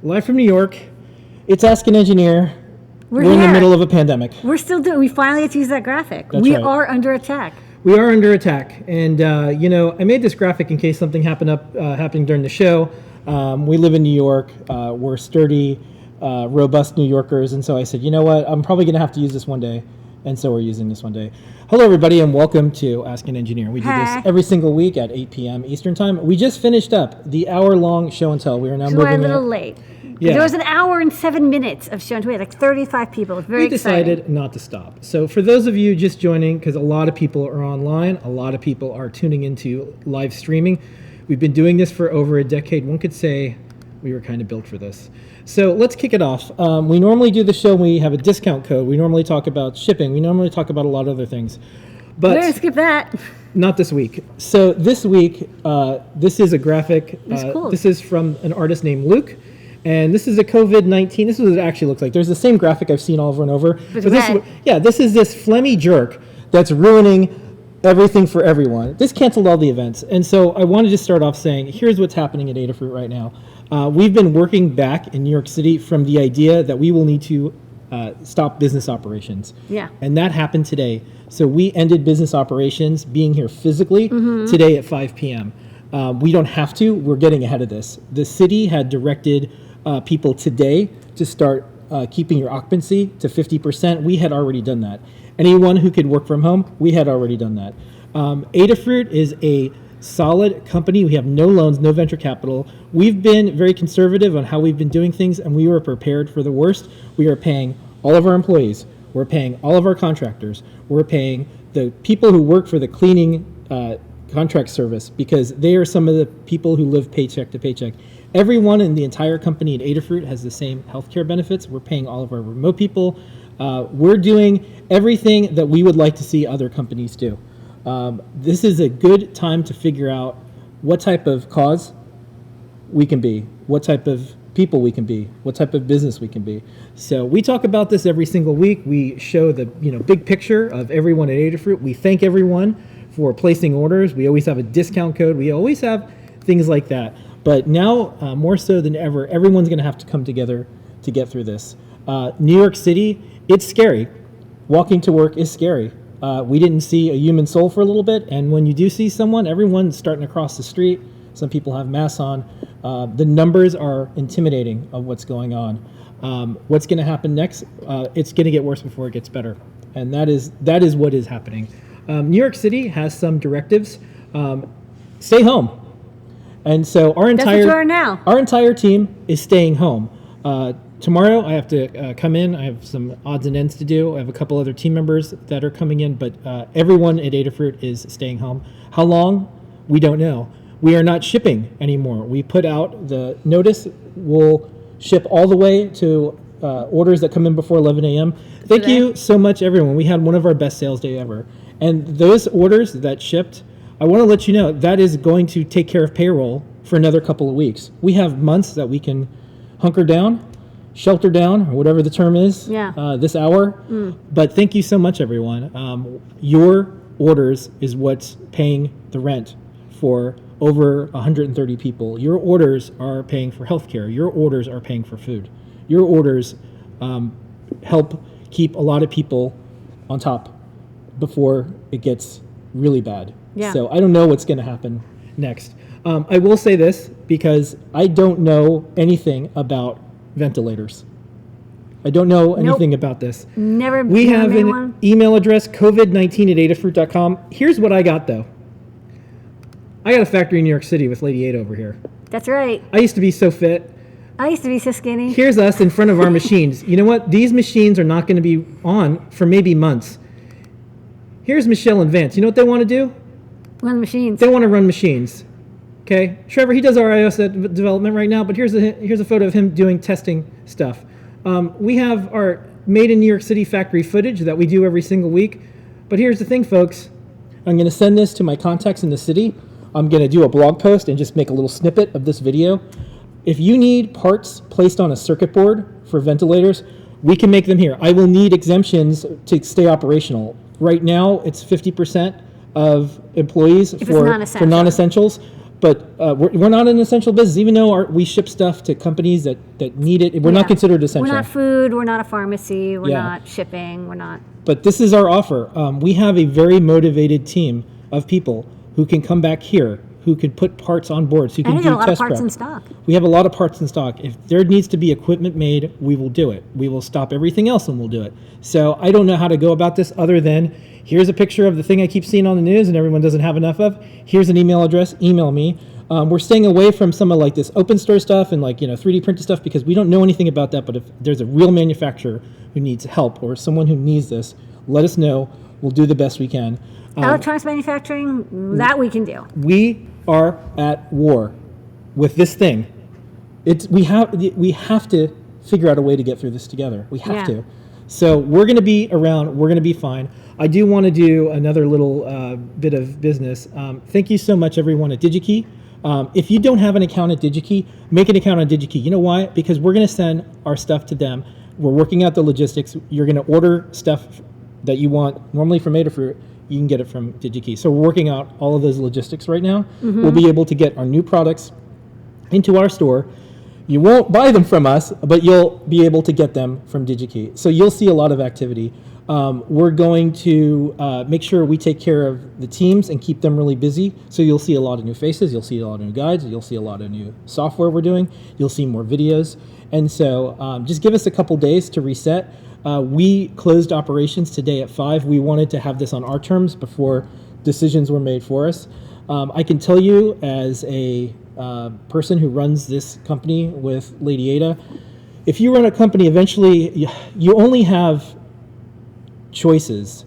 Live from New York, it's Ask an Engineer. We're in the here. middle of a pandemic. We're still doing. We finally get to use that graphic. That's we right. are under attack. We are under attack, and I made this graphic in case something happening during the show. We live in New York. We're sturdy, robust New Yorkers, and so I said, you know what? I'm probably going to have to use this one day, and so we're using this one day. Hello, everybody, and welcome to Ask an Engineer. We do this every single week at 8 p.m. Eastern Time. We just finished up the hour-long show and tell. We are now moving. We're a little late. Yeah. There was an hour and 7 minutes of show and tell. We had like 35 people. It's very exciting. We decided not to stop. So for those of you just joining, because a lot of people are online, a lot of people are tuning into live streaming. We've been doing this for over a decade. One could say we were kind of built for this. So let's kick it off. We normally do the show. We have a discount code. We normally talk about shipping. We normally talk about a lot of other things. But we're going to skip that. Not this week. So this week, this is a graphic. Cool. This is from an artist named Luke. And this is a COVID-19. This is what it actually looks like. There's the same graphic I've seen over and over. But this is this phlegmy jerk that's ruining everything for everyone. This canceled all the events. And so I wanted to start off saying, here's what's happening at Adafruit right now. We've been working back in New York City from the idea that we will need to stop business operations. Yeah. And that happened today. So we ended business operations being here physically today at 5 p.m. We don't have to. We're getting ahead of this. The city had directed people today to start keeping your occupancy to 50%. We had already done that. Anyone who could work from home, we had already done that. Adafruit is a solid company. We have no loans, no venture capital. We've been very conservative on how we've been doing things, and we were prepared for the worst. We are paying all of our employees. We're paying all of our contractors. We're paying the people who work for the cleaning contract service, because they are some of the people who live paycheck to paycheck. Everyone in the entire company at Adafruit has the same healthcare benefits. We're paying all of our remote people. We're doing everything that we would like to see other companies do. This is a good time to figure out what type of cause we can be, what type of people we can be, what type of business we can be. So we talk about this every single week. We show the big picture of everyone at Adafruit. We thank everyone for placing orders. We always have a discount code. We always have things like that. But now, more so than ever, everyone's going to have to come together to get through this. New York City, it's scary. Walking to work is scary. We didn't see a human soul for a little bit, and when you do see someone, everyone's starting to cross the street. Some people have masks on. The numbers are intimidating of what's going on. What's going to happen next? It's going to get worse before it gets better, and that is what is happening. New York City has some directives. Stay home. And so our entire team is staying home. Tomorrow I have to come in. I have some odds and ends to do. I have a couple other team members that are coming in, but everyone at Adafruit is staying home. How long? We don't know. We are not shipping anymore. We put out the notice. We'll ship all the way to orders that come in before 11 a.m. Thank you so much, everyone. We had one of our best sales day ever. And those orders that shipped, I want to let you know that is going to take care of payroll for another couple of weeks. We have months that we can hunker down, shelter down, or whatever the term is, this hour. But thank you so much, everyone. Your orders is what's paying the rent for over 130 people. Your orders are paying for healthcare. Your orders are paying for food. Your orders help keep a lot of people on top before it gets really bad. Yeah. So I don't know what's going to happen next. I will say this because I don't know anything about ventilators. I don't know anything about this. Never. We have an email address, covid19@adafruit.com. Here's what I got, though. I got a factory in New York City with Lady 8 over here. That's right. I used to be so fit. I used to be so skinny. Here's us in front of our machines. You know what? These machines are not going to be on for maybe months. Here's Michelle and Vance. You know what they want to do? Run machines. They want to run machines. Okay, Trevor, he does our iOS development right now, but here's a photo of him doing testing stuff. We have our Made in New York City factory footage that we do every single week. But here's the thing, folks. I'm going to send this to my contacts in the city. I'm going to do a blog post and just make a little snippet of this video. If you need parts placed on a circuit board for ventilators, we can make them here. I will need exemptions to stay operational. Right now, it's 50% of employees for non-essentials. But we're not an essential business, even though we ship stuff to companies that need it. We're not considered essential. We're not food. We're not a pharmacy. We're not shipping. We're not. But this is our offer. We have a very motivated team of people who can come back here, who can put parts on board. So you can do test prep. And a lot of parts in stock. We have a lot of parts in stock. If there needs to be equipment made, we will do it. We will stop everything else and we'll do it. So I don't know how to go about this other than here's a picture of the thing I keep seeing on the news and everyone doesn't have enough of. Here's an email address. Email me. We're staying away from some of like this open store stuff and 3D printed stuff because we don't know anything about that. But if there's a real manufacturer who needs help or someone who needs this, let us know. We'll do the best we can. Electronics manufacturing, that we can do. We are at war with this thing. We have to figure out a way to get through this together. We have to. So we're going to be around. We're going to be fine. I do want to do another little bit of business. Thank you so much, everyone at DigiKey. If you don't have an account at DigiKey, make an account on DigiKey. You know why? Because we're going to send our stuff to them. We're working out the logistics. You're going to order stuff that you want normally from Adafruit. You can get it from DigiKey. So we're working out all of those logistics right now. Mm-hmm. We'll be able to get our new products into our store. You won't buy them from us, but you'll be able to get them from DigiKey. So you'll see a lot of activity. We're going to make sure we take care of the teams and keep them really busy. So you'll see a lot of new faces. You'll see a lot of new guides. You'll see a lot of new software we're doing. You'll see more videos. And so just give us a couple days to reset. We closed operations today at 5. We wanted to have this on our terms before decisions were made for us. I can tell you as a person who runs this company with Lady Ada, if you run a company, eventually you only have choices,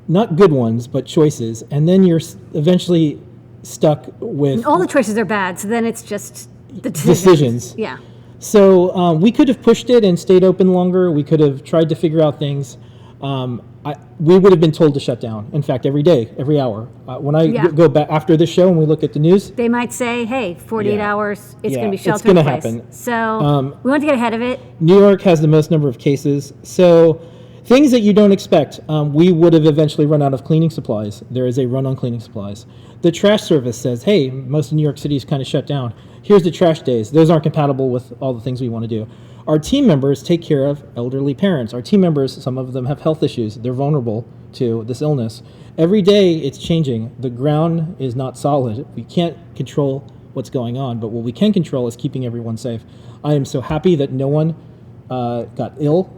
not good ones, but choices, and then you're eventually stuck with... All the choices are bad, so then it's just the decisions. Yeah. So we could have pushed it and stayed open longer. We could have tried to figure out things. We would have been told to shut down. In fact, every day, every hour. When I go back after this show and we look at the news, they might say, "Hey, 48 hours. It's going to be shelter in place." It's going to happen. So we want to get ahead of it. New York has the most number of cases, so things that you don't expect. We would have eventually run out of cleaning supplies. There is a run on cleaning supplies. The trash service says, "Hey, most of New York City is kind of shut down. Here's the trash days. Those aren't compatible with all the things we want to do." Our team members take care of elderly parents. Our team members, some of them have health issues. They're vulnerable to this illness. Every day it's changing. The ground is not solid. We can't control what's going on, but what we can control is keeping everyone safe. I am so happy that no one got ill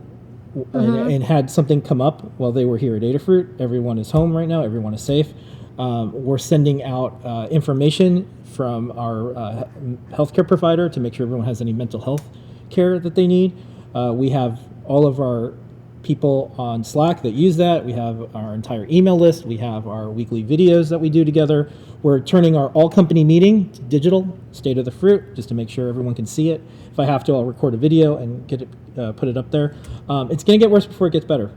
and had something come up while they were here at Adafruit. Everyone is home right now. Everyone is safe. We're sending out information from our healthcare provider to make sure everyone has any mental health care that they need. We have all of our people on Slack that use that. We have our entire email list. We have our weekly videos that we do together. We're turning our all-company meeting to digital, state of the fruit, just to make sure everyone can see it. If I have to, I'll record a video and get it, put it up there. It's going to get worse before it gets better.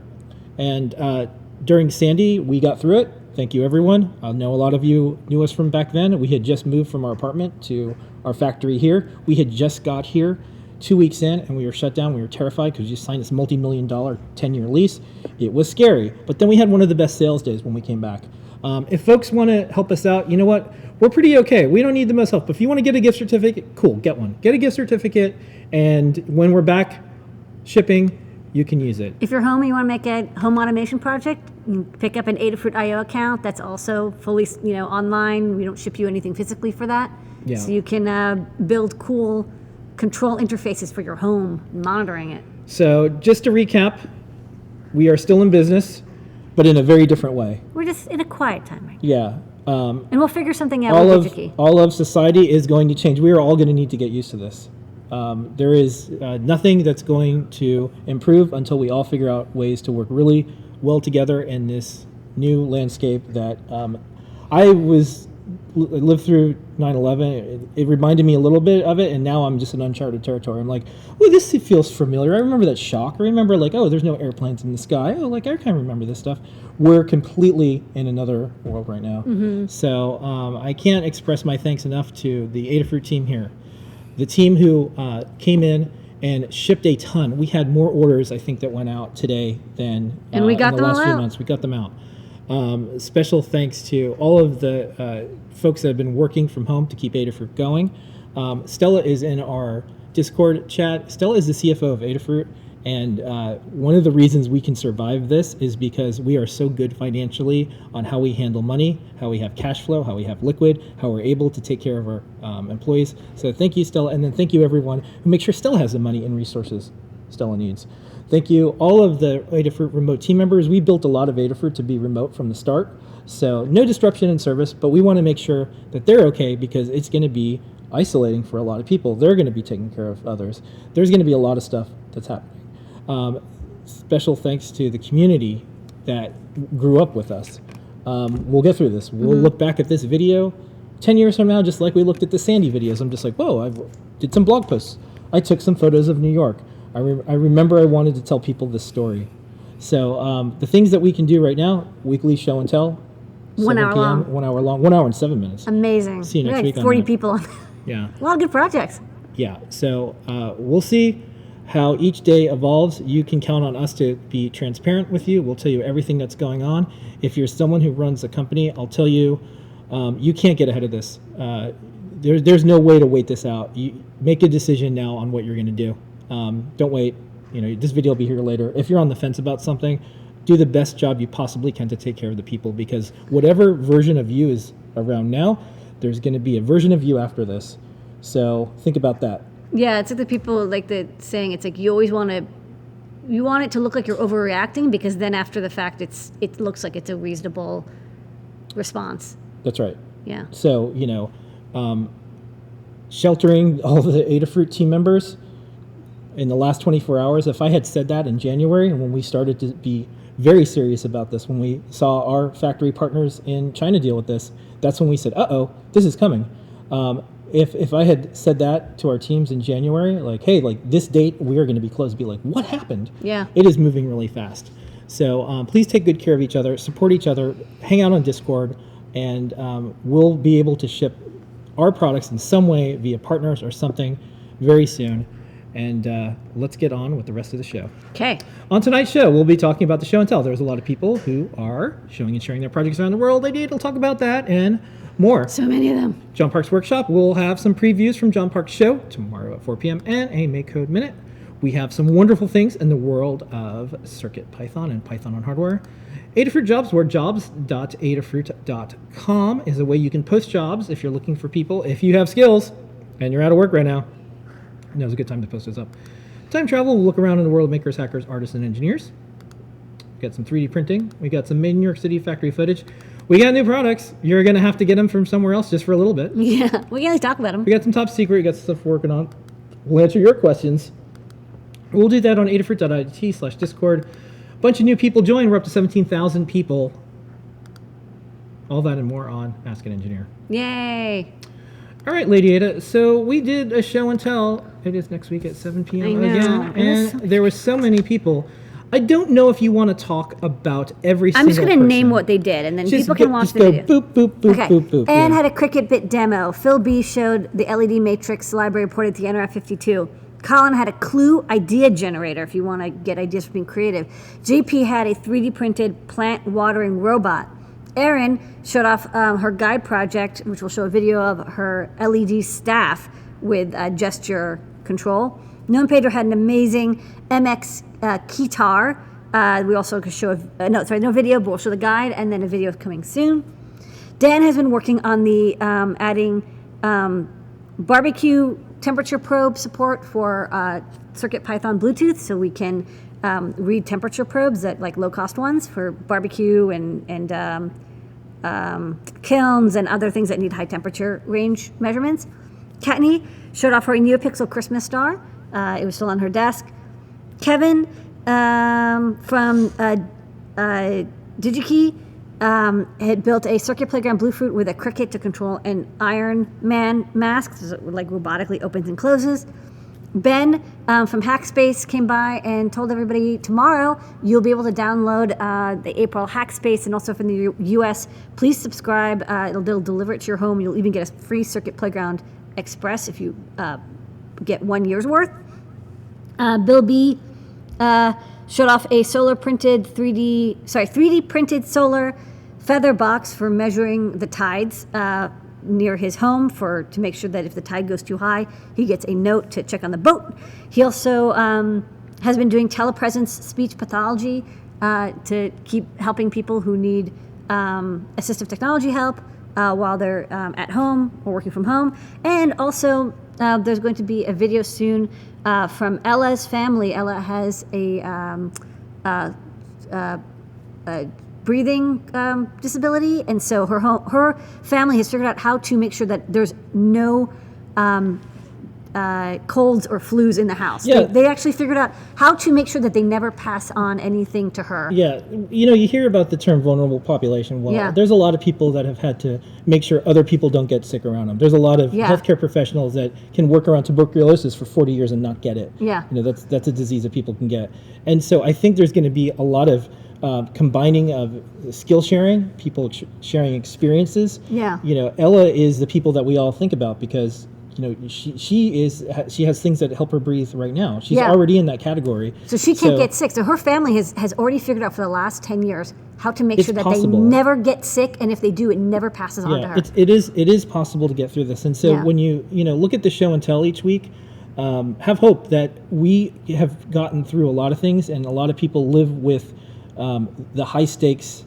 And during Sandy, we got through it. Thank you, everyone. I know a lot of you knew us from back then. We had just moved from our apartment to our factory here. We had just got here 2 weeks in, and we were shut down. We were terrified because we just signed this multi-million-dollar 10-year lease. It was scary, but then we had one of the best sales days when we came back. If folks want to help us out, you know what? We're pretty okay. We don't need the most help. But if you want to get a gift certificate, cool, get one. Get a gift certificate, and when we're back shipping, you can use it. If you're home and you want to make a home automation project, you can pick up an Adafruit IO account. That's also fully, online. We don't ship you anything physically for that. Yeah. So you can build cool control interfaces for your home, monitoring it. So just to recap, we are still in business, but in a very different way. We're just in a quiet time right now. Yeah. And we'll figure something out with DigiKey. All of society is going to change. We are all going to need to get used to this. There is nothing that's going to improve until we all figure out ways to work really well together in this new landscape that I lived through 9/11. It reminded me a little bit of it, and now I'm just in uncharted territory. I'm like, oh, this feels familiar. I remember that shock. I remember like, oh, there's no airplanes in the sky. Oh, like I kind of remember this stuff. We're completely in another world right now. So I can't express my thanks enough to the Adafruit team here, the team who came in and shipped a ton. We had more orders, I think, that went out today than And we got in the them last all few out. months. We got them out. Special thanks to all of the folks that have been working from home to keep Adafruit going. Stella is in our Discord chat. Stella is the CFO of Adafruit, and one of the reasons we can survive this is because we are so good financially on how we handle money, how we have cash flow, how we have liquid, how we're able to take care of our employees. So thank you, Stella, and then thank you everyone who makes sure Stella has the money and resources Stella needs. Thank you, all of the Adafruit remote team members. We built a lot of Adafruit to be remote from the start, so no disruption in service, but we want to make sure that they're okay because it's going to be isolating for a lot of people. They're going to be taking care of others. There's going to be a lot of stuff that's happening. Special thanks to the community that grew up with us. We'll get through this. We'll look back at this video 10 years from now, just like we looked at the Sandy videos. I'm just like, whoa, I did some blog posts. I took some photos of New York. I remember I wanted to tell people this story. So the things that we can do right now, weekly show and tell, 1 hour long. 1 hour long, 1 hour and 7 minutes. Amazing. See you next Like week on 40 that. people on Yeah. a lot of good projects. Yeah. So we'll see how each day evolves. You can count on us to be transparent with you. We'll tell you everything that's going on. If you're someone who runs a company, I'll tell you, you can't get ahead of this. There's no way to wait this out. You make a decision now on what you're going to do. Don't wait. This video will be here later. If you're on the fence about something, do the best job you possibly can to take care of the people, because whatever version of you is around now, there's going to be a version of you after this. So think about that. Yeah, it's like the people like the saying. It's like you always want it to look like you're overreacting, because then after the fact, it looks like it's a reasonable response. That's right. Yeah. So sheltering all the Adafruit team members in the last 24 hours. If I had said that in January, when we started to be very serious about this, when we saw our factory partners in China deal with this, that's when we said, uh-oh, this is coming. If I had said that to our teams in January, like, hey, like this date, we are going to be closed, be like, what happened? Yeah. It is moving really fast. So please take good care of each other, support each other, hang out on Discord, and we'll be able to ship our products in some way via partners or something very soon. And let's get on with the rest of the show. Okay. On tonight's show, we'll be talking about the show and tell. There's a lot of people who are showing and sharing their projects around the world. We'll talk about that and more. So many of them. John Park's Workshop, we'll have some previews from John Park's show tomorrow at 4 p.m. and a Make Code Minute. We have some wonderful things in the world of Circuit Python and Python on hardware. Adafruit Jobs Board, jobs.adafruit.com is a way you can post jobs if you're looking for people. If you have skills and you're out of work right now, now's a good time to post those up. Time travel, we'll look around in the world of makers, hackers, artists, and engineers. We got some 3D printing. We got some made in New York City factory footage. We got new products. You're going to have to get them from somewhere else just for a little bit. Yeah, we can talk about them. We got some top secret. We got stuff we're working on. We'll answer your questions. We'll do that on adafruit.it/discord. Bunch of new people join. We're up to 17,000 people. All that and more on Ask an Engineer. Yay. All right, Lady Ada. So we did a show and tell. It is next week at 7 p.m. I know. again. It was And there were so many people. I don't know if you want to talk about every I'm single just going to person. name what they did, and then Just people can go- watch just the go video. boop, boop, boop, Okay. boop, boop. And yeah. had a Cricut bit demo. Phil B showed the LED matrix library ported to the NRF52. Colin had a Clue idea generator if you want to get ideas for being creative. JP had a 3D printed plant watering robot. Erin showed off her guide project, which will show a video of her LED staff with gesture control. Noam Pedro had an amazing MX keytar. We also could show no video, but we'll show the guide and then a video coming soon. Dan has been working on the adding barbecue temperature probe support for Circuit Python Bluetooth, so we can read temperature probes at like low cost ones for barbecue and kilns and other things that need high temperature range measurements. Katney showed off her NeoPixel Christmas star. It was still on her desk. Kevin from DigiKey had built a circuit playground Bluefruit with a cricket to control an Iron Man mask, so it like robotically opens and closes. Ben from Hackspace came by and told everybody tomorrow you'll be able to download the April Hackspace, and also from the US, please subscribe. They'll deliver it to your home. You'll even get a free Circuit Playground Express if you get 1 year's worth. Bill B showed off a 3D printed solar feather box for measuring the tides near his home to make sure that if the tide goes too high, he gets a note to check on the boat. He also has been doing telepresence speech pathology to keep helping people who need assistive technology help while they're at home or working from home. And also, there's going to be a video soon from Ella's family. Ella has a breathing disability, and so her family has figured out how to make sure that there's no colds or flus in the house. Yeah. They actually figured out how to make sure that they never pass on anything to her. Yeah, you hear about the term vulnerable population. Well, Yeah. there's a lot of people that have had to make sure other people don't get sick around them. There's a lot of Yeah. healthcare professionals that can work around tuberculosis for 40 years and not get it. Yeah. That's a disease that people can get. And so I think there's going to be a lot of combining of skill sharing, people sharing experiences. Yeah. Ella is the people that we all think about because she has things that help her breathe right now. She's Yeah. already in that category. So she can't get sick. So her family has already figured out for the last 10 years how to make It's sure that possible. they never get sick, and if they do, it never passes on to her. It is possible to get through this. And so Yeah. when you look at the show and tell each week, have hope that we have gotten through a lot of things, and a lot of people live with the high stakes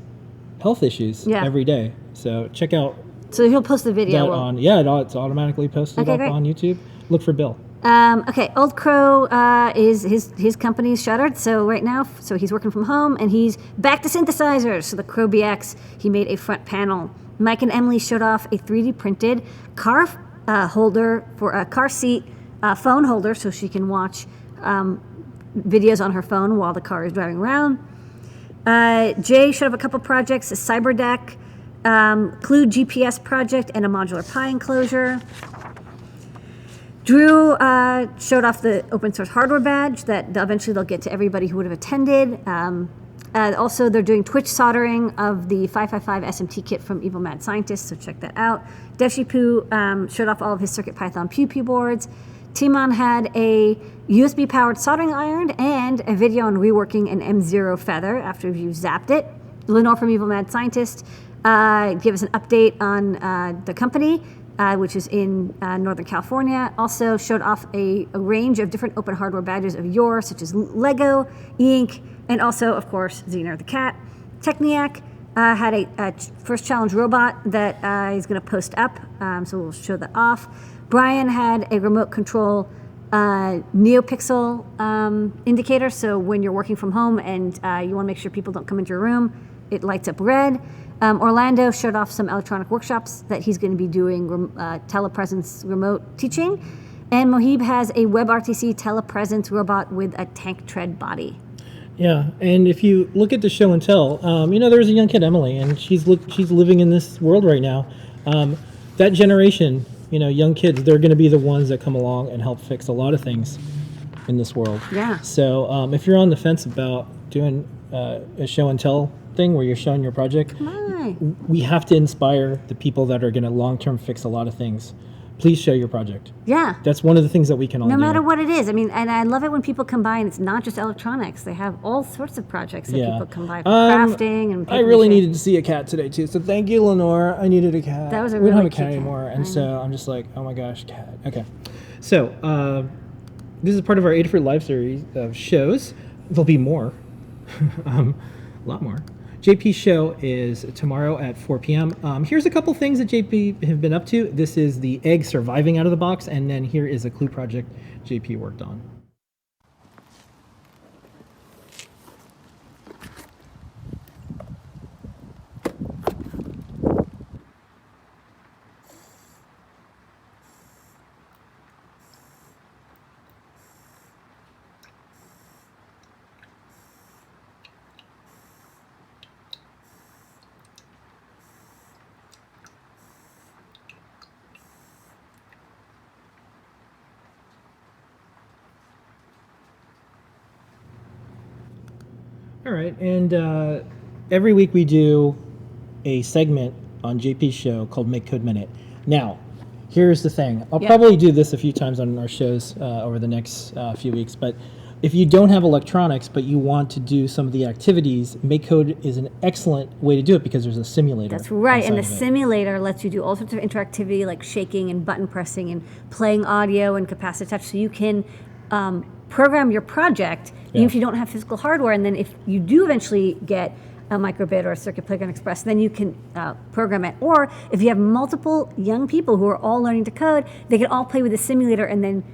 health issues Yeah. every day. So check out So he'll post the video. that it's automatically posted Okay, up great. on YouTube. Look for Bill. Okay, Old Crow is his company's shuttered, so right now, he's working from home, and he's back to synthesizers. So the Crow BX, he made a front panel. Mike and Emily showed off a 3D printed car holder for a car seat phone holder, so she can watch videos on her phone while the car is driving around. Jay showed off a couple projects: a cyber deck, Clue GPS project, and a modular Pi enclosure. Drew showed off the open source hardware badge that eventually they'll get to everybody who would have attended. Also, they're doing Twitch soldering of the 555 SMT kit from Evil Mad Scientist, so check that out. Devshipu showed off all of his CircuitPython Pew boards. Timon had a USB-powered soldering iron and a video on reworking an M0 feather after you zapped it. Lenore from Evil Mad Scientist gave us an update on the company, which is in Northern California. Also showed off a range of different open hardware badges of yore, such as Lego, E-Ink, and also, of course, Xener the cat. Techniac had a first challenge robot that he's going to post up, so we'll show that off. Brian had a remote control NeoPixel indicator, so when you're working from home and you want to make sure people don't come into your room, it lights up red. Orlando showed off some electronic workshops that he's going to be doing telepresence remote teaching. And Mohib has a WebRTC telepresence robot with a tank tread body. Yeah, and if you look at the show and tell, there's a young kid, Emily, and she's living in this world right now. That generation, young kids, they're going to be the ones that come along and help fix a lot of things in this world. Yeah. So if you're on the fence about doing a show and tell thing where you're showing your project, we have to inspire the people that are going to long-term fix a lot of things. Please show your project. Yeah. That's one of the things that we can all do. No matter what it is. I mean, and I love it when people come by and it's not just electronics. They have all sorts of projects that people come by for crafting and I really needed to see a cat today too. So thank you, Lenore. I needed a cat. That was a we don't really have a cat cute anymore, cat. and so I'm just like, oh my gosh, cat. Okay. So this is part of our Adafruit Live series of shows. There'll be more, a lot more. JP's show is tomorrow at 4 p.m. Here's a couple things that JP have been up to. This is the egg surviving out of the box, and then here is a Clue project JP worked on. All right, and every week we do a segment on JP's show called Make Code Minute. Now, here's the thing. I'll probably do this a few times on our shows over the next few weeks, but if you don't have electronics but you want to do some of the activities, Make Code is an excellent way to do it because there's a simulator. That's right, and the inside of it. simulator lets you do all sorts of interactivity like shaking and button pressing and playing audio and capacitive touch, so you can program your project even if you don't have physical hardware, and then if you do eventually get a microbit or a Circuit Playground Express, then you can program it. Or if you have multiple young people who are all learning to code, they can all play with the simulator and then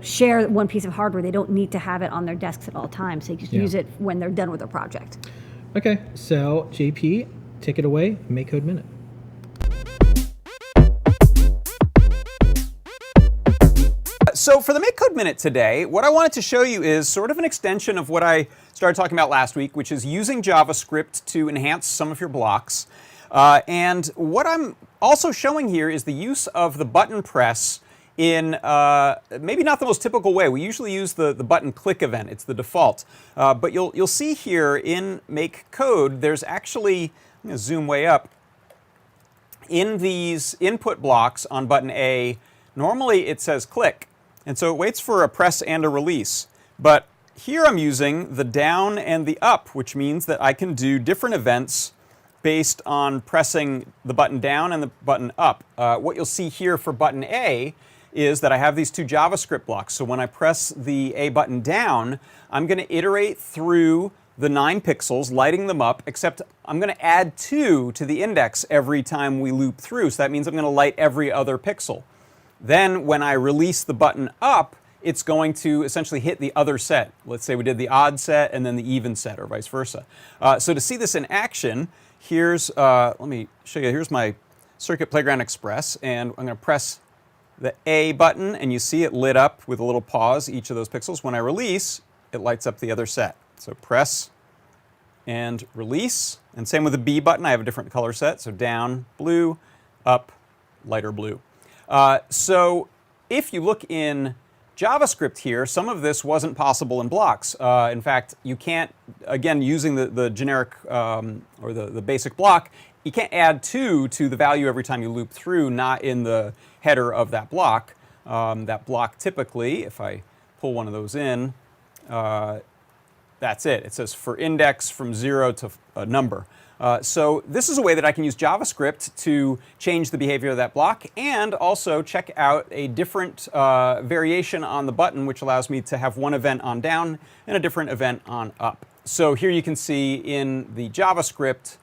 share one piece of hardware. They don't need to have it on their desks at all times. They just use it when they're done with their project. Okay, so JP, take it away. Make Code Minute. So for the Make Code Minute today, what I wanted to show you is sort of an extension of what I started talking about last week, which is using JavaScript to enhance some of your blocks. And what I'm also showing here is the use of the button press in maybe not the most typical way. We usually use the button click event. It's the default. But you'll see here in Make Code, there's actually, I'm going to zoom way up, in these input blocks on button A, normally it says click. And so it waits for a press and a release. But here I'm using the down and the up, which means that I can do different events based on pressing the button down and the button up. What you'll see here for button A is that I have these two JavaScript blocks. So when I press the A button down, I'm going to iterate through the 9 pixels, lighting them up, except I'm going to add 2 to the index every time we loop through. So that means I'm going to light every other pixel. Then when I release the button up, it's going to essentially hit the other set. Let's say we did the odd set and then the even set, or vice versa. So to see this in action, here's, let me show you, here's my Circuit Playground Express, and I'm going to press the A button, and you see it lit up with a little pause, each of those pixels. When I release, it lights up the other set. So press and release, and same with the B button, I have a different color set, so down, blue, up, lighter blue. So if you look in JavaScript here, some of this wasn't possible in blocks. In fact, you can't, again, using the generic or the basic block, you can't add 2 to the value every time you loop through, not in the header of that block. That block typically, if I pull one of those in, that's it. It says for index from 0 to a number. So this is a way that I can use JavaScript to change the behavior of that block, and also check out a different variation on the button, which allows me to have one event on down and a different event on up. So here you can see in the JavaScript,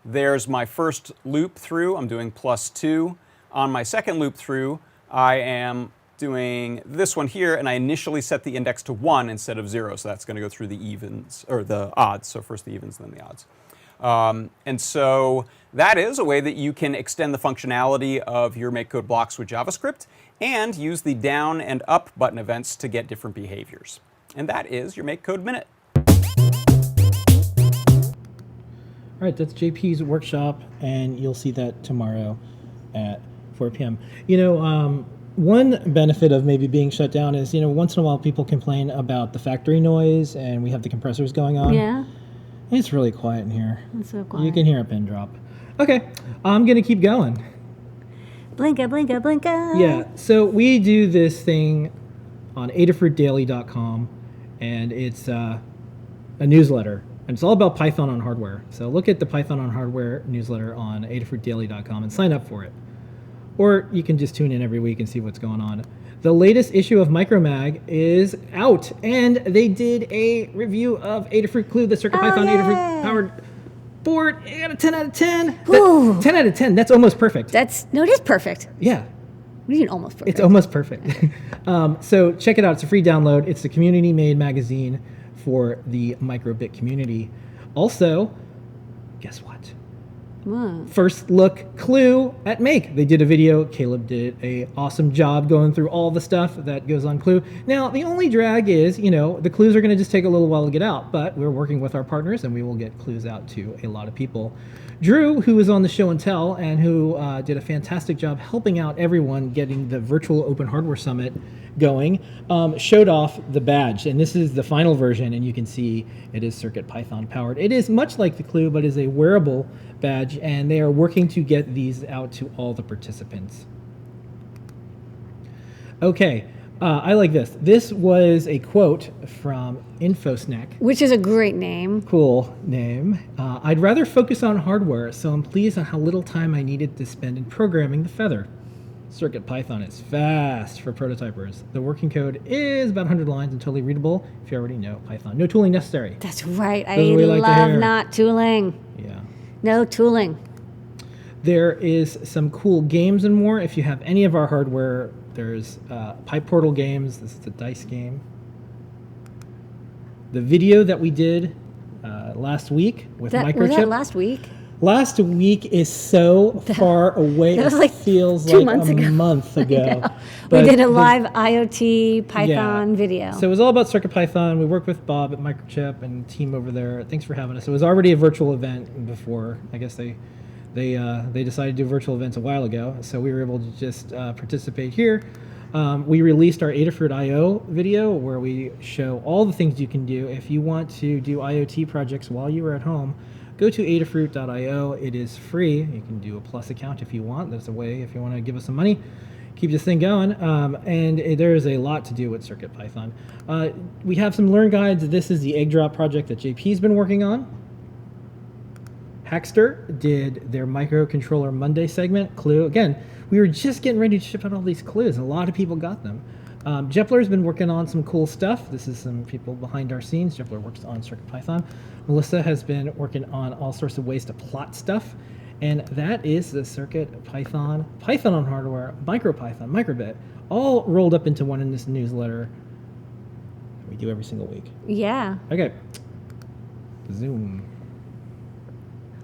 there's my first loop through. I'm doing +2. On my second loop through, I am doing this one here, and I initially set the index to 1 instead of 0. So that's going to go through the evens, or the odds. So first the evens, then the odds. And so that is a way that you can extend the functionality of your Make Code blocks with JavaScript and use the down and up button events to get different behaviors. And that is your Make Code Minute. All right, that's JP's workshop, and you'll see that tomorrow at 4 p.m. One benefit of maybe being shut down is, once in a while people complain about the factory noise and we have the compressors going on. Yeah. It's really quiet in here. It's so quiet. You can hear a pin drop. Okay, I'm going to keep going. Blinka, blinka, blinka. Yeah, so we do this thing on adafruitdaily.com, and it's a newsletter. And it's all about Python on hardware. So look at the Python on hardware newsletter on adafruitdaily.com and sign up for it. Or you can just tune in every week and see what's going on. The latest issue of Micromag is out, and they did a review of Adafruit Clue, the CircuitPython Adafruit powered board. I got a 10 out of 10. 10 out of 10. That's almost perfect. It is perfect. Yeah. What do you mean almost perfect? It's almost perfect. So check it out. It's a free download. It's the community-made magazine for the microbit community. Also, guess what? First look clue at Make. They did a video. Caleb did a awesome job going through all the stuff that goes on Clue. Now, the only drag is, the clues are going to just take a little while to get out, but we're working with our partners and we will get clues out to a lot of people. Drew, who was on the show and tell and who did a fantastic job helping out everyone getting the virtual Open Hardware Summit going, showed off the badge. And this is the final version, and you can see it is CircuitPython powered. It is much like the Clue, but is a wearable badge, and they are working to get these out to all the participants. Okay, I like this. This was a quote from InfoSnack. Which is a great name. Cool name. I'd rather focus on hardware, so I'm pleased on how little time I needed to spend in programming the Feather. CircuitPython is fast for prototypers. The working code is about 100 lines and totally readable if you already know Python. No tooling necessary. That's right. I That's what we like to love hear. not tooling. Yeah. No tooling. There is some cool games and more. If you have any of our hardware, there's Pipe Portal games. This is the dice game. The video that we did last week with Microchip. Was that last week? Last week is so far away. That was it like feels 2 like months a ago. month ago. Yeah. We But did a the- live IoT Python video. So it was all about CircuitPython. We worked with Bob at Microchip and the team over there. Thanks for having us. It was already a virtual event before. I guess they decided to do virtual events a while ago, so we were able to just participate here. We released our Adafruit I/O video where we show all the things you can do if you want to do IoT projects while you are at home. Go to adafruit.io. It is free. You can do a Plus account if you want. That's a way if you want to give us some money. Keep this thing going. And there is a lot to do with CircuitPython. We have some Learn guides. This is the egg drop project that JP's been working on. Hackster did their microcontroller Monday segment, Clue. Again, we were just getting ready to ship out all these clues. A lot of people got them. Jepler's been working on some cool stuff. This is some people behind our scenes. Jepler works on CircuitPython. Melissa has been working on all sorts of ways to plot stuff. And that is the CircuitPython, Python on hardware, MicroPython, Microbit, all rolled up into one in this newsletter we do every single week. Yeah. Okay. Zoom.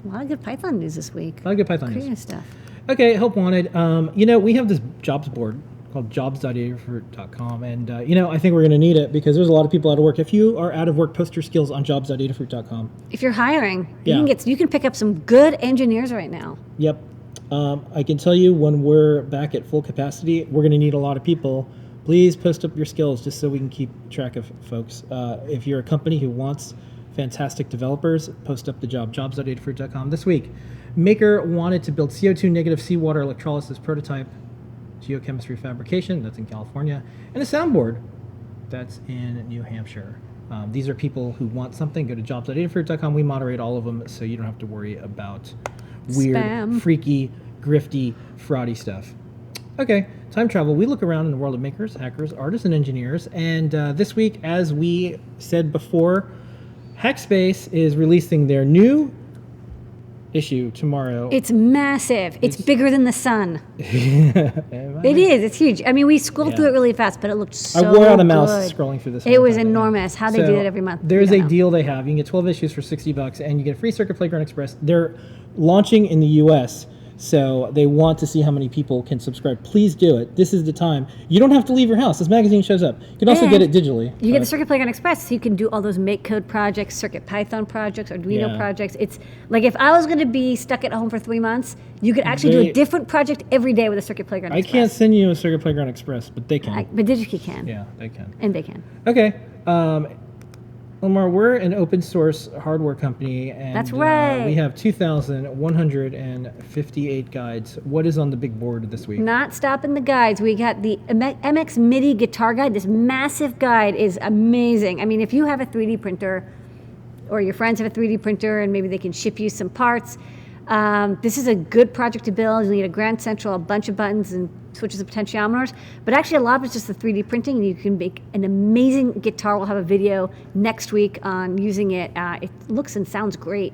A lot of good Python news this week. A lot of good Python news. Creative stuff. Okay, help wanted. We have this jobs board called jobs.adafruit.com, and I think we're going to need it because there's a lot of people out of work. If you are out of work, post your skills on jobs.adafruit.com. If you're hiring, Yeah. you can pick up some good engineers right now. Yep. I can tell you when we're back at full capacity, we're going to need a lot of people. Please post up your skills just so we can keep track of folks. If you're a company who wants fantastic developers, post up the job, jobs.adafruit.com. This week, Maker wanted to build CO2 negative seawater electrolysis prototype, geochemistry fabrication, that's in California, and a soundboard, that's in New Hampshire. These are people who want something. Go to jobs.adafruit.com. We moderate all of them so you don't have to worry about weird, Spam. freaky, grifty, fraudy stuff. Okay, time travel. We look around in the world of makers, hackers, artists, and engineers, and this week, as we said before, Hackspace is releasing their new issue tomorrow. It's massive. It's bigger than the sun. It It is. It's huge. I mean, we scrolled Yeah. through it really fast, but it looked so I wore out a mouse good. scrolling through this. It whole was time, yeah. enormous. How they do that every month. There's we a don't know. deal they have. You can get 12 issues for $60, and you get a free Circuit Playground Express. They're launching in the U.S., so they want to see how many people can subscribe. Please do it. This is the time. You don't have to leave your house. This magazine shows up. You can also And get it digitally. You get the but- Circuit Playground Express, so you can do all those Make Code projects, Circuit Python projects, Arduino Yeah. projects. It's like if I was going to be stuck at home for 3 months, you could actually do They- a different project every day with a Circuit Playground I Express. can't send you a Circuit Playground Express, but they can. But DigiKey can. Yeah, they can. And they can. Okay. Omar, we're an open source hardware company, and That's right. we have 2,158 guides. What is on the big board this week? Not stopping the guides. We got the MX MIDI guitar guide. This massive guide is amazing. I mean, if you have a 3D printer or your friends have a 3D printer and maybe they can ship you some parts, this is a good project to build. You need a Grand Central, a bunch of buttons and switches of potentiometers. But actually, a lot of it's just the 3D printing, and you can make an amazing guitar. We'll have a video next week on using it. It looks and sounds great.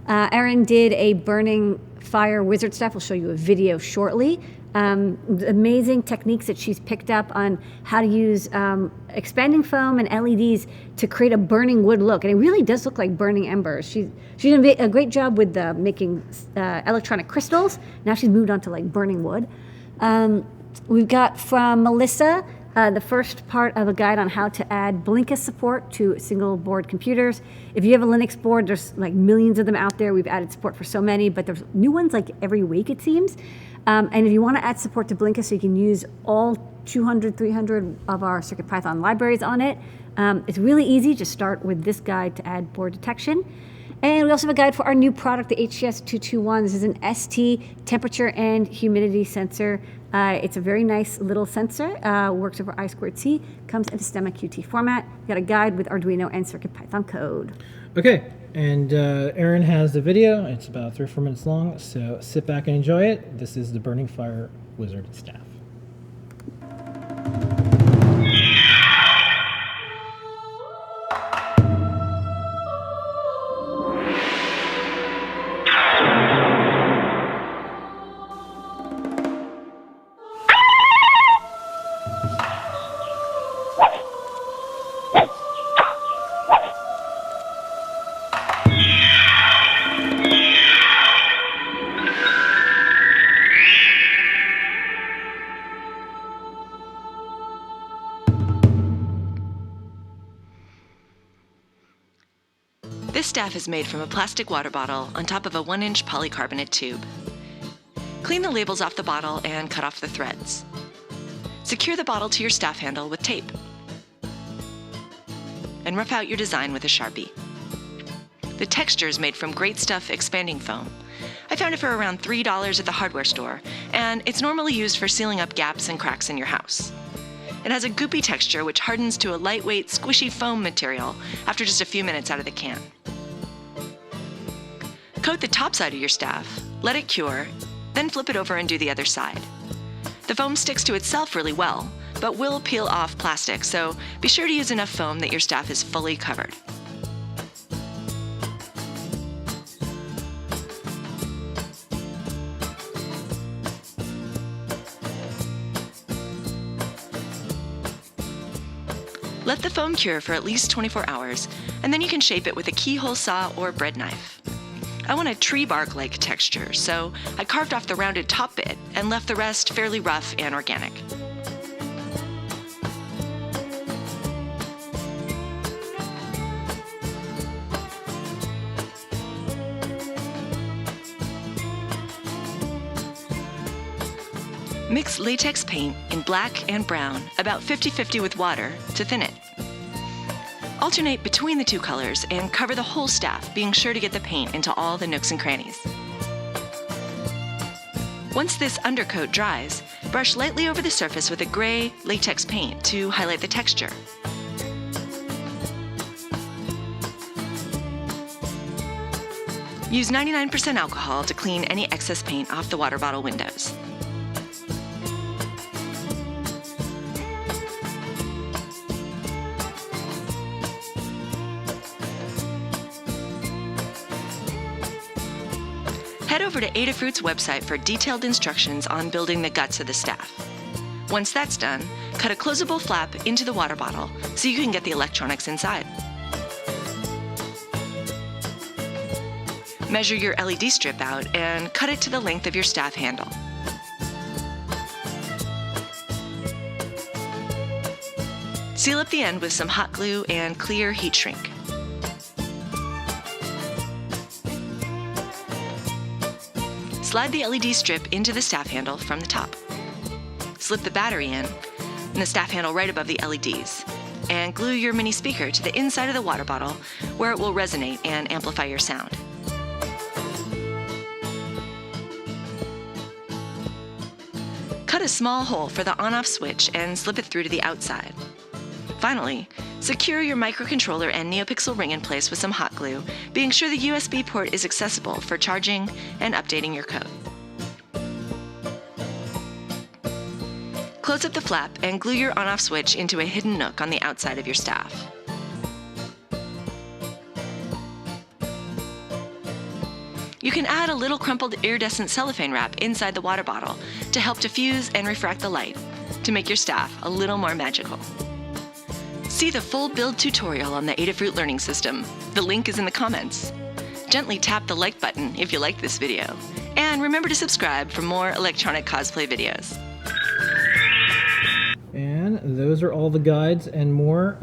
Erin did a Burning Fire Wizard stuff. We'll show you a video shortly. Amazing techniques that she's picked up on how to use expanding foam and LEDs to create a burning wood look. And it really does look like burning embers. She did a great job with making electronic crystals. Now she's moved on to like burning wood. We've got from Melissa the first part of a guide on how to add Blinka support to single board computers. If you have a Linux board, there's like millions of them out there. We've added support for so many, but there's new ones like every week, it seems. And if you want to add support to Blinka so you can use all 200, 300 of our CircuitPython libraries on it, it's really easy. Just start with this guide to add board detection. And we also have a guide for our new product, the HCS221. This is an ST temperature and humidity sensor. It's a very nice little sensor, works over I2C, comes in STEMMA QT format. We got a guide with Arduino and CircuitPython code. Okay, and Aaron has the video. It's about 3 or 4 minutes long, so sit back and enjoy it. This is the Burning Fire Wizard staff. This staff is made from a plastic water bottle on top of a 1-inch polycarbonate tube. Clean the labels off the bottle and cut off the threads. Secure the bottle to your staff handle with tape. And rough out your design with a Sharpie. The texture is made from Great Stuff expanding foam. I found it for around $3 at the hardware store, and it's normally used for sealing up gaps and cracks in your house. It has a goopy texture which hardens to a lightweight, squishy foam material after just a few minutes out of the can. Coat the top side of your staff, let it cure, then flip it over and do the other side. The foam sticks to itself really well, but will peel off plastic, so be sure to use enough foam that your staff is fully covered. Let the foam cure for at least 24 hours, and then you can shape it with a keyhole saw or bread knife. I want a tree bark-like texture, so I carved off the rounded top bit and left the rest fairly rough and organic. Mix latex paint in black and brown, about 50-50 with water, to thin it. Alternate between the two colors and cover the whole staff, being sure to get the paint into all the nooks and crannies. Once this undercoat dries, brush lightly over the surface with a gray latex paint to highlight the texture. Use 99% alcohol to clean any excess paint off the water bottle windows. Head over to Adafruit's website for detailed instructions on building the guts of the staff. Once that's done, cut a closable flap into the water bottle so you can get the electronics inside. Measure your LED strip out and cut it to the length of your staff handle. Seal up the end with some hot glue and clear heat shrink. Slide the LED strip into the staff handle from the top. Slip the battery in and the staff handle right above the LEDs, and glue your mini speaker to the inside of the water bottle where it will resonate and amplify your sound. Cut a small hole for the on-off switch and slip it through to the outside. Finally, secure your microcontroller and NeoPixel ring in place with some hot glue, being sure the USB port is accessible for charging and updating your code. Close up the flap and glue your on-off switch into a hidden nook on the outside of your staff. You can add a little crumpled iridescent cellophane wrap inside the water bottle to help diffuse and refract the light, to make your staff a little more magical. See the full build tutorial on the Adafruit Learning System. The link is in the comments. Gently tap the like button if you like this video. And remember to subscribe for more electronic cosplay videos. And those are all the guides and more.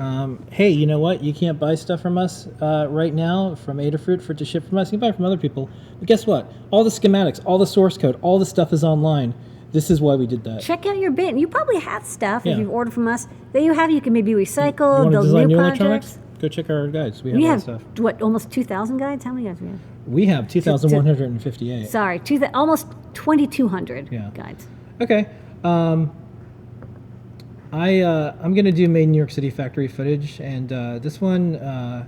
Hey, you know what? You can't buy stuff from us right now from Adafruit for it to ship from us. You can buy it from other people. But guess what? All the schematics, all the source code, all the stuff is online. This is why we did that. Check out your bin. You probably have stuff Yeah. if you've ordered from us that you can maybe recycle, You want to build design new new projects. electronics? Go check our guides. We have We all have, that stuff. what, almost 2,000 guides? How many guides do we have? We have 2,158. Sorry, almost 2,200 Yeah. guides. Okay. I'm gonna do Made in New York City factory footage, and this one's gonna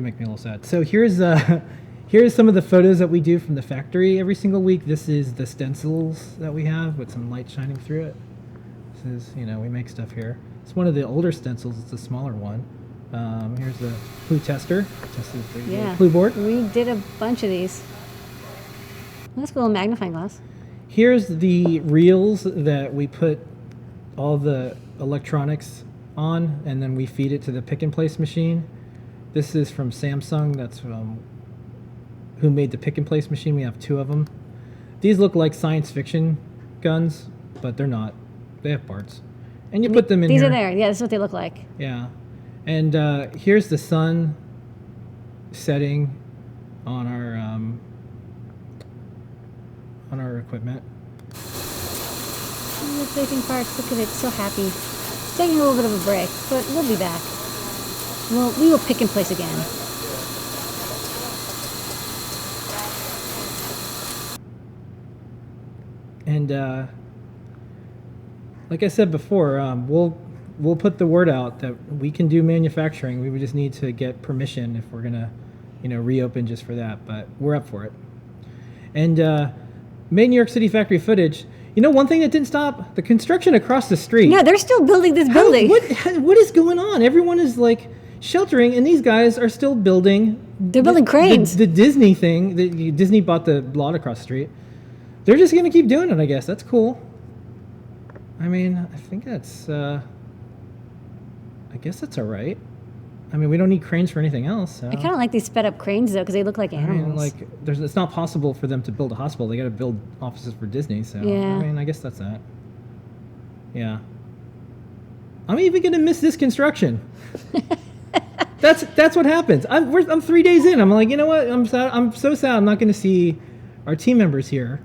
make me a little sad. So here's some of the photos that we do from the factory every single week. This is the stencils that we have with some light shining through it. This is, we make stuff here. It's one of the older stencils. It's a smaller one. Here's the Clue tester. Tested the Clue board. We did a bunch of these. Let's go with a magnifying glass. Here's the reels that we put all the electronics on, and then we feed it to the pick and place machine. This is from Samsung. That's who made the pick and place machine. We have 2 of them. These look like science fiction guns, but they're not. They have parts. And you put them in These here. are there. Yeah, this is what they look like. Yeah. And here's the sun setting on our equipment. The facing parts, look at it, so happy. It's taking a little bit of a break, but we'll be back. We will pick and place again. And like I said before, we'll put the word out that we can do manufacturing. We would just need to get permission if we're gonna, reopen just for that. But we're up for it. And Made in New York City factory footage. One thing that didn't stop? The construction across the street. No, they're still building this building. What is going on? Everyone is like sheltering, and these guys are still building. They're building cranes. The Disney thing. Disney bought the lot across the street. They're just going to keep doing it, I guess. That's cool. I mean, I think that's... I guess that's all right. I mean, we don't need cranes for anything else. So. I kind of like these sped up cranes, though, because they look like animals. It's not possible for them to build a hospital. They got to build offices for Disney. So, Yeah. I mean, I guess that's that. Yeah. I'm even going to miss this construction. That's what happens. I'm 3 days in. I'm like, you know what? I'm so sad. I'm not going to see our team members here.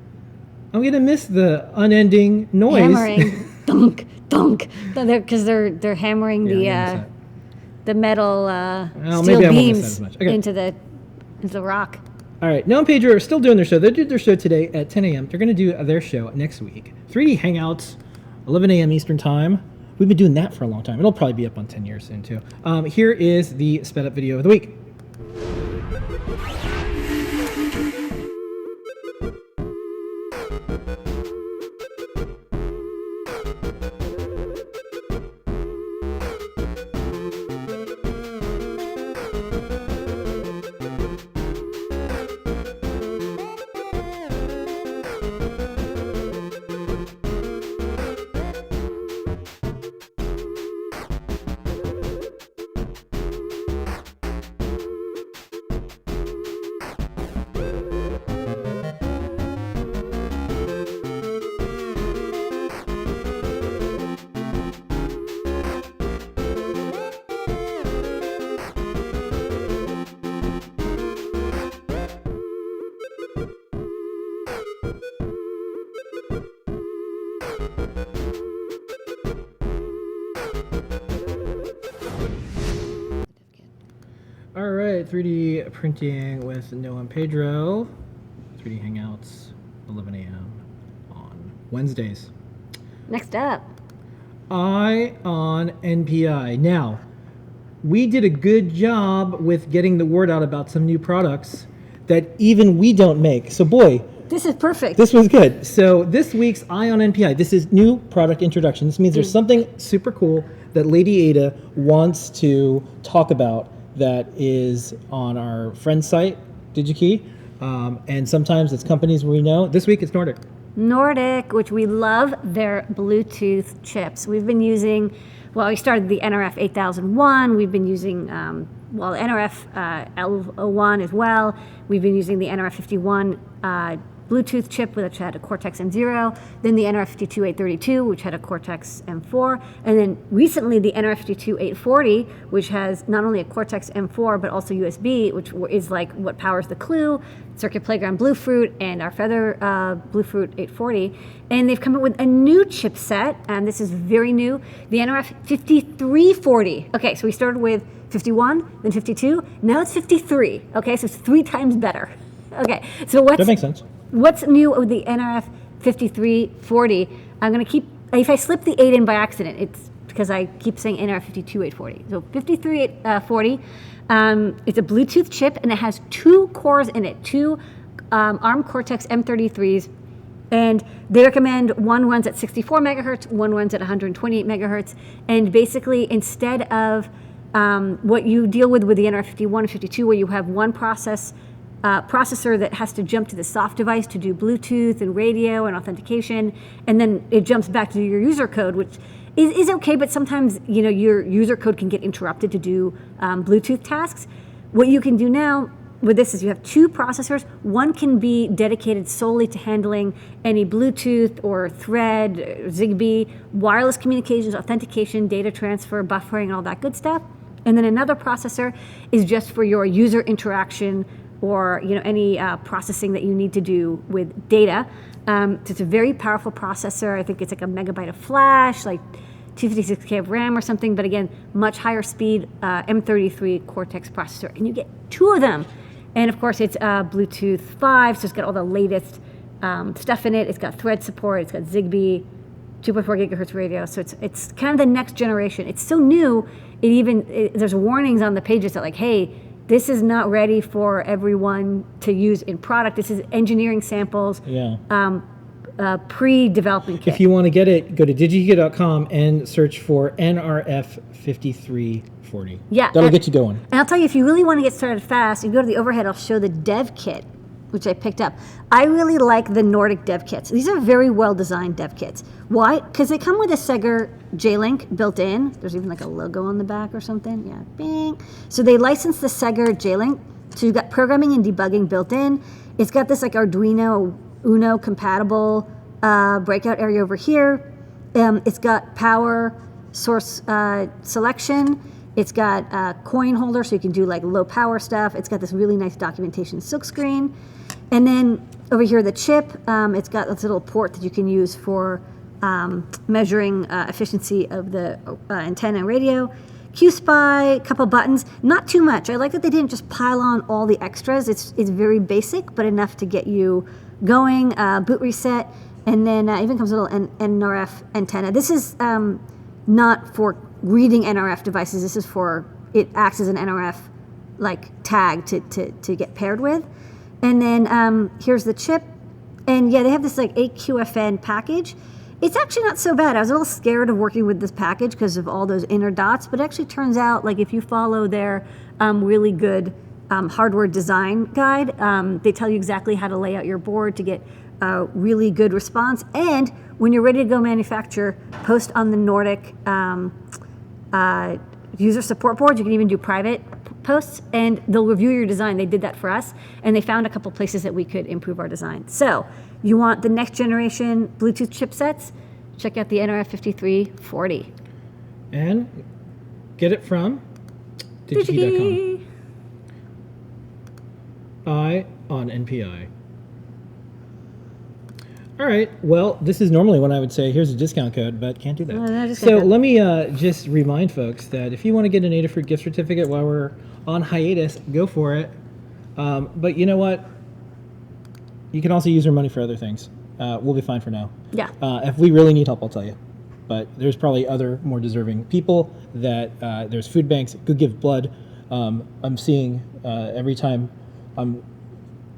I'm going to miss the unending noise. Hammering. Dunk, dunk. Because they're hammering the metal steel beams into the rock. All right, Noah and Pedro are still doing their show. They did their show today at 10 a.m. They're going to do their show next week. 3D Hangouts, 11 a.m. Eastern Time. We've been doing that for a long time. It'll probably be up on 10 years soon, too. Here is the sped up video of the week. All right, 3D printing with Noah and Pedro. 3D Hangouts, 11 a.m. on Wednesdays. Next up. Eye on NPI. Now, we did a good job with getting the word out about some new products that even we don't make. So boy, This is perfect. this was good. So this week's Eye on NPI, this is new product introduction. This means there's something super cool that Lady Ada wants to talk about that is on our friend site DigiKey. And sometimes it's companies we know. This week it's Nordic. Nordic, which we love their Bluetooth chips. We've been using, well, we started the NRF 8001. We've been using, the NRF L01 as well. We've been using the NRF 51 Bluetooth chip, which had a Cortex M0, then the NRF 52832, which had a Cortex M4, and then recently the NRF 52840, which has not only a Cortex M4, but also USB, which is like what powers the Clue, Circuit Playground Bluefruit, and our Feather Bluefruit 840. And they've come up with a new chipset, and this is very new, the NRF 5340. Okay, so we started with 51, then 52, now it's 53. Okay, so it's 3 times better. Okay, so That makes sense. What's new with the NRF 5340? I'm going to keep, if I slip the 8 in by accident, it's because I keep saying NRF 52840. So 5340, it's a Bluetooth chip, and it has 2 cores in it, 2 ARM Cortex M33s. And they recommend one runs at 64 megahertz, one runs at 128 megahertz. And basically, instead of what you deal with the NRF 51 and 52, where you have one processor that has to jump to the soft device to do Bluetooth and radio and authentication, and then it jumps back to your user code, which is okay, but sometimes your user code can get interrupted to do Bluetooth tasks. What you can do now with this is you have 2 processors. One can be dedicated solely to handling any Bluetooth or Thread, Zigbee, wireless communications, authentication, data transfer, buffering, and all that good stuff. And then another processor is just for your user interaction or any processing that you need to do with data. So it's a very powerful processor. I think it's like a megabyte of flash, like 256K of RAM or something, but again, much higher speed M33 Cortex processor. And you get 2 of them. And of course, it's Bluetooth 5, so it's got all the latest stuff in it. It's got Thread support, it's got Zigbee, 2.4 gigahertz radio. So it's kind of the next generation. It's so new, there's warnings on the pages that like, hey, this is not ready for everyone to use in product. This is engineering samples, pre-development kit. If you want to get it, go to digikey.com and search for NRF 5340. Yeah. That'll get you going. And I'll tell you, if you really want to get started fast, you go to the overhead, I'll show the dev kit, which I picked up. I really like the Nordic dev kits. These are very well-designed dev kits. Why? Because they come with a Sega J-Link built in. There's even like a logo on the back or something. Yeah, bing. So they licensed the Sega J-Link. So you've got programming and debugging built in. It's got this like Arduino Uno compatible breakout area over here. It's got power source selection. It's got a coin holder, so you can do like low power stuff. It's got this really nice documentation silkscreen. And then over here, the chip, it's got this little port that you can use for measuring efficiency of the antenna and radio. QSpy, a couple buttons, not too much. I like that they didn't just pile on all the extras. It's very basic, but enough to get you going. Boot reset, and then even comes a little NRF antenna. This is not for reading NRF devices. This is for, it acts as an NRF like tag to get paired with. And then here's the chip. And yeah, they have this like AQFN package. It's actually not so bad. I was a little scared of working with this package because of all those inner dots, but it actually turns out like if you follow their really good hardware design guide, they tell you exactly how to lay out your board to get a really good response. And when you're ready to go manufacture, post on the Nordic user support board. You can even do private posts, and they'll review your design. They did that for us, and they found a couple places that we could improve our design. So you want the next generation Bluetooth chipsets? Check out the NRF 5340. And get it from digikey.com. I on NPI. All right. Well, this is normally when I would say, here's a discount code, but can't do that. So let me just remind folks that if you want to get an Adafruit gift certificate while we're on hiatus, go for it. But you know what? You can also use your money for other things. We'll be fine for now. Yeah. If we really need help, I'll tell you. But there's probably other more deserving people that there's food banks. Go give blood. I'm seeing every time I'm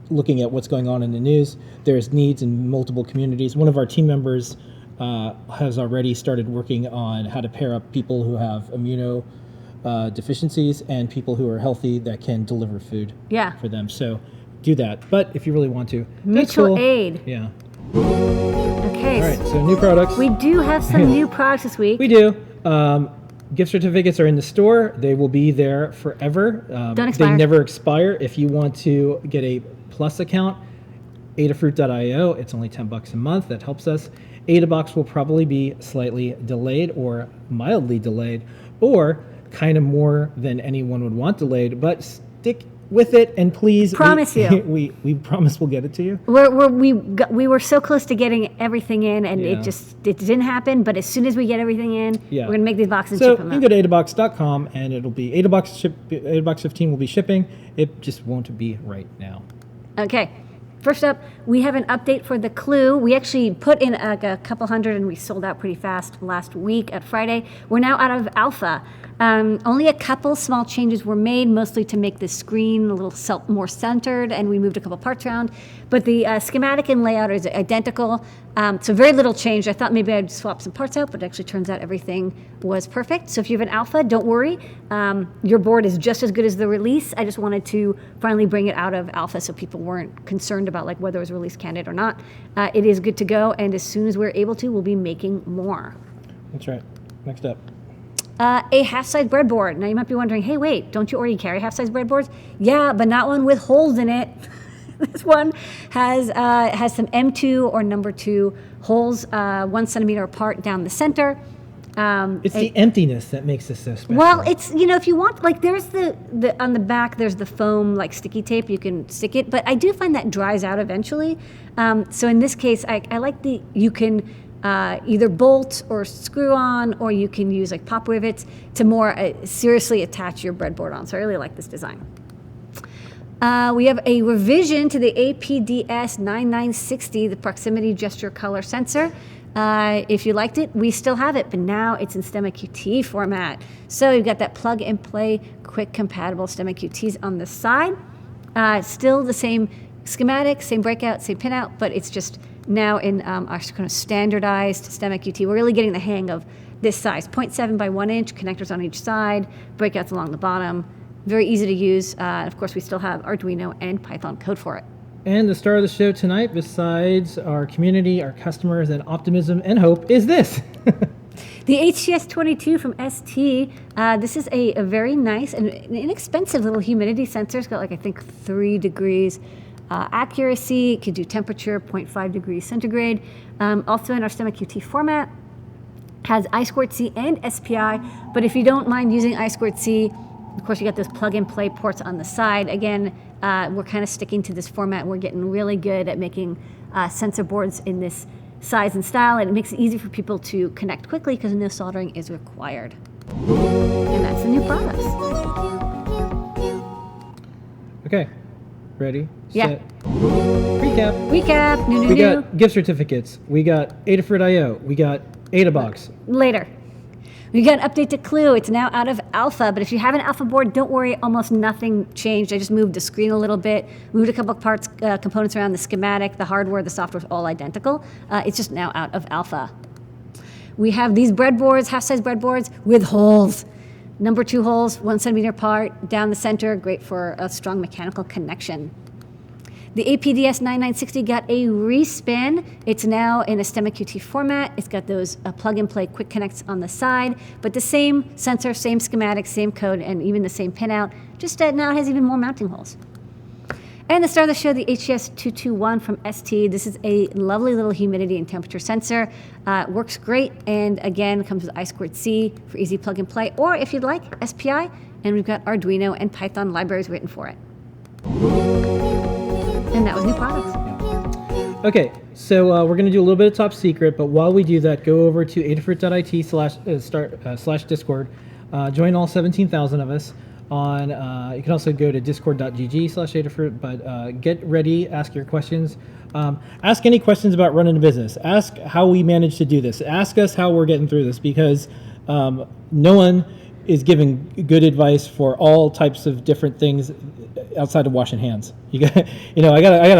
looking at what's going on in the news, there's needs in multiple communities. One of our team members has already started working on how to pair up people who have deficiencies and people who are healthy that can deliver food for them. So do that. But if you really want to, that's Mutual cool. aid. Yeah. Okay. All right. So new products. We do have some new products this week. We do. Gift certificates are in the store. They will be there forever. Don't expire. They never expire. If you want to get a Plus account, Adafruit.io. It's only $10 a month. That helps us. Adabox will probably be slightly delayed or mildly delayed, or kind of more than anyone would want delayed. But stick with it, and please, Promise you. we promise we'll get it to you. We were so close to getting everything in, and Yeah. it didn't happen. But as soon as we get everything in, Yeah. we're gonna make these boxes and So ship you them can out. go to Adabox.com, and it'll be Adabox 15 will be shipping. It just won't be right now. Okay. First up, we have an update for the Clue. We actually put in a couple hundred, and we sold out pretty fast last week at Friday. We're now out of alpha. Only a couple small changes were made, mostly to make the screen a little more centered, and we moved a couple parts around. But the schematic and layout is identical, so very little change. I thought maybe I'd swap some parts out, but it actually turns out everything was perfect. So if you have an alpha, don't worry. Your board is just as good as the release. I just wanted to finally bring it out of alpha so people weren't concerned about like whether it was release candidate or not. It is good to go, and as soon as we're able to, we'll be making more. That's right. Next up. A half-size breadboard. Now you might be wondering, hey, wait, don't you already carry half-size breadboards? Yeah, but not one with holes in it. This one has some M2 or number 2 holes, 1 centimeter apart down the center. It's the emptiness that makes this so special. Well, it's, if you want, like there's the on the back, there's the foam like sticky tape, you can stick it, but I do find that dries out eventually. So in this case, I like you can either bolt or screw on, or you can use like pop rivets to more seriously attach your breadboard on. So I really like this design. We have a revision to the APDS 9960, the proximity gesture color sensor. If you liked it, we still have it, but now it's in STEMMA QT format. So you've got that plug and play, quick compatible STEMMA QTs on the side. Still the same schematic, same breakout, same pinout, but it's just now in our kind of standardized STEMMA QT. We're really getting the hang of this size, 0.7 by 1 inch, connectors on each side, breakouts along the bottom. Very easy to use. Of course, we still have Arduino and Python code for it. And the star of the show tonight, besides our community, our customers, and optimism and hope, is this. The HTS22 from ST. This is a very nice and inexpensive little humidity sensor. It's got like, I think, 3 degrees accuracy. It could do temperature, 0.5 degrees centigrade. Also in our STEMMA QT format. Has I2C and SPI, but if you don't mind using I2C, of course, you got those plug-and-play ports on the side. Again, we're kind of sticking to this format. We're getting really good at making sensor boards in this size and style, and it makes it easy for people to connect quickly because no soldering is required. And that's the new products. Okay, ready, Yeah. set, recap. Recap, new. We got gift certificates. We got Adafruit.io. We got Adabox. Later. We got an update to Clue. It's now out of alpha, but if you have an alpha board, don't worry, almost nothing changed. I just moved the screen a little bit, moved a couple of parts, components around, the schematic, the hardware, the software is all identical. It's just now out of alpha. We have these breadboards, half-size breadboards with holes. Number 2 holes, 1 centimeter apart, down the center, great for a strong mechanical connection. The APDS 9960 got a respin. It's now in a STEMMA QT format. It's got those plug-and-play quick connects on the side, but the same sensor, same schematic, same code, and even the same pinout, just now it has even more mounting holes. And the star of the show, the HTS221 from ST. This is a lovely little humidity and temperature sensor. Works great, and again, comes with I2C for easy plug-and-play, or if you'd like, SPI, and we've got Arduino and Python libraries written for it. And that was new products. Okay, so we're going to do a little bit of top secret, but while we do that, go over to adafruit.it/Discord. Join all 17,000 of us. You can also go to discord.gg/Adafruit, but get ready, ask your questions. Ask any questions about running a business. Ask how we managed to do this. Ask us how we're getting through this, because no one is giving good advice for all types of different things outside of washing hands. I got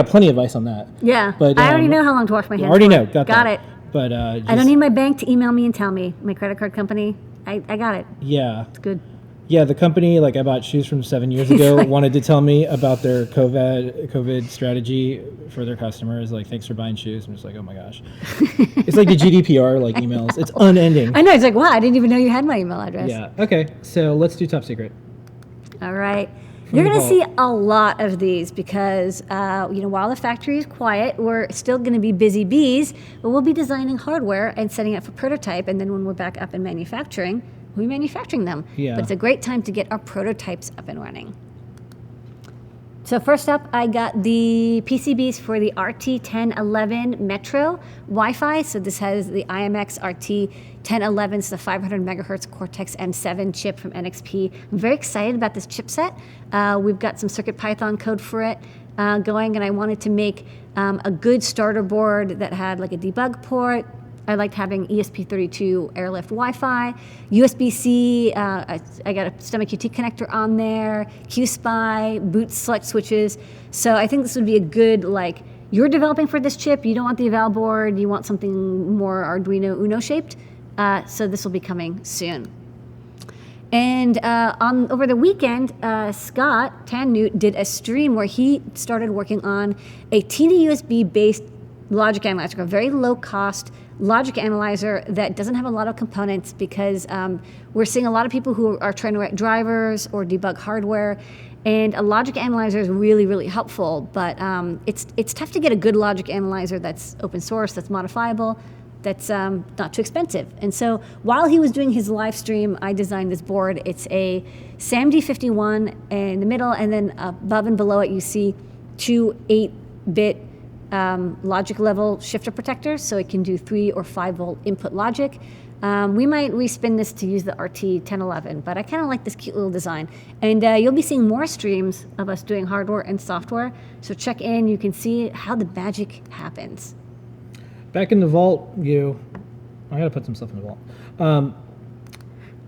plenty of advice on that. Yeah, but I already know how long to wash my hands. Already for. know, got that. it. But I don't need my bank to email me and tell me. My credit card company, I got it. Yeah, It's good. Yeah, the company, like I bought shoes from 7 years ago, wanted to tell me about their COVID strategy for their customers. Like, thanks for buying shoes. I'm just like, oh my gosh. It's like the GDPR like emails. It's unending. I know. It's like, wow, I didn't even know you had my email address. Yeah. Okay. So let's do top secret. All right. You're going to see a lot of these because, while the factory is quiet, we're still going to be busy bees, but we'll be designing hardware and setting up for prototype. And then when we're back up in manufacturing, we'll be manufacturing them. Yeah. But it's a great time to get our prototypes up and running. So first up, I got the PCBs for the RT1011 Metro Wi-Fi. So this has the IMX RT1011, so the 500 megahertz Cortex M7 chip from NXP. I'm very excited about this chipset. We've got some CircuitPython code for it going, and I wanted to make a good starter board that had like a debug port. I liked having ESP32 airlift Wi-Fi, USB-C, I got a STEMMA QT connector on there, QSPI, boot select switches. So I think this would be a good, like, you're developing for this chip, you don't want the eval board, you want something more Arduino Uno shaped. So this will be coming soon. And over the weekend, Scott Tannute did a stream where he started working on a TD-USB-based logic analyzer, a very low-cost logic analyzer that doesn't have a lot of components because we're seeing a lot of people who are trying to write drivers or debug hardware, and a logic analyzer is really, really helpful, but it's tough to get a good logic analyzer that's open source, that's modifiable, that's not too expensive. And so while he was doing his live stream, I designed this board. It's a SAMD51 in the middle, and then above and below it you see two 8-bit logic level shifter protectors, so it can do 3 or 5 volt input logic. We might respin this to use the RT1011, but I kind of like this cute little design. And you'll be seeing more streams of us doing hardware and software, so check in. You can see how the magic happens. Back in the vault, I gotta put some stuff in the vault. On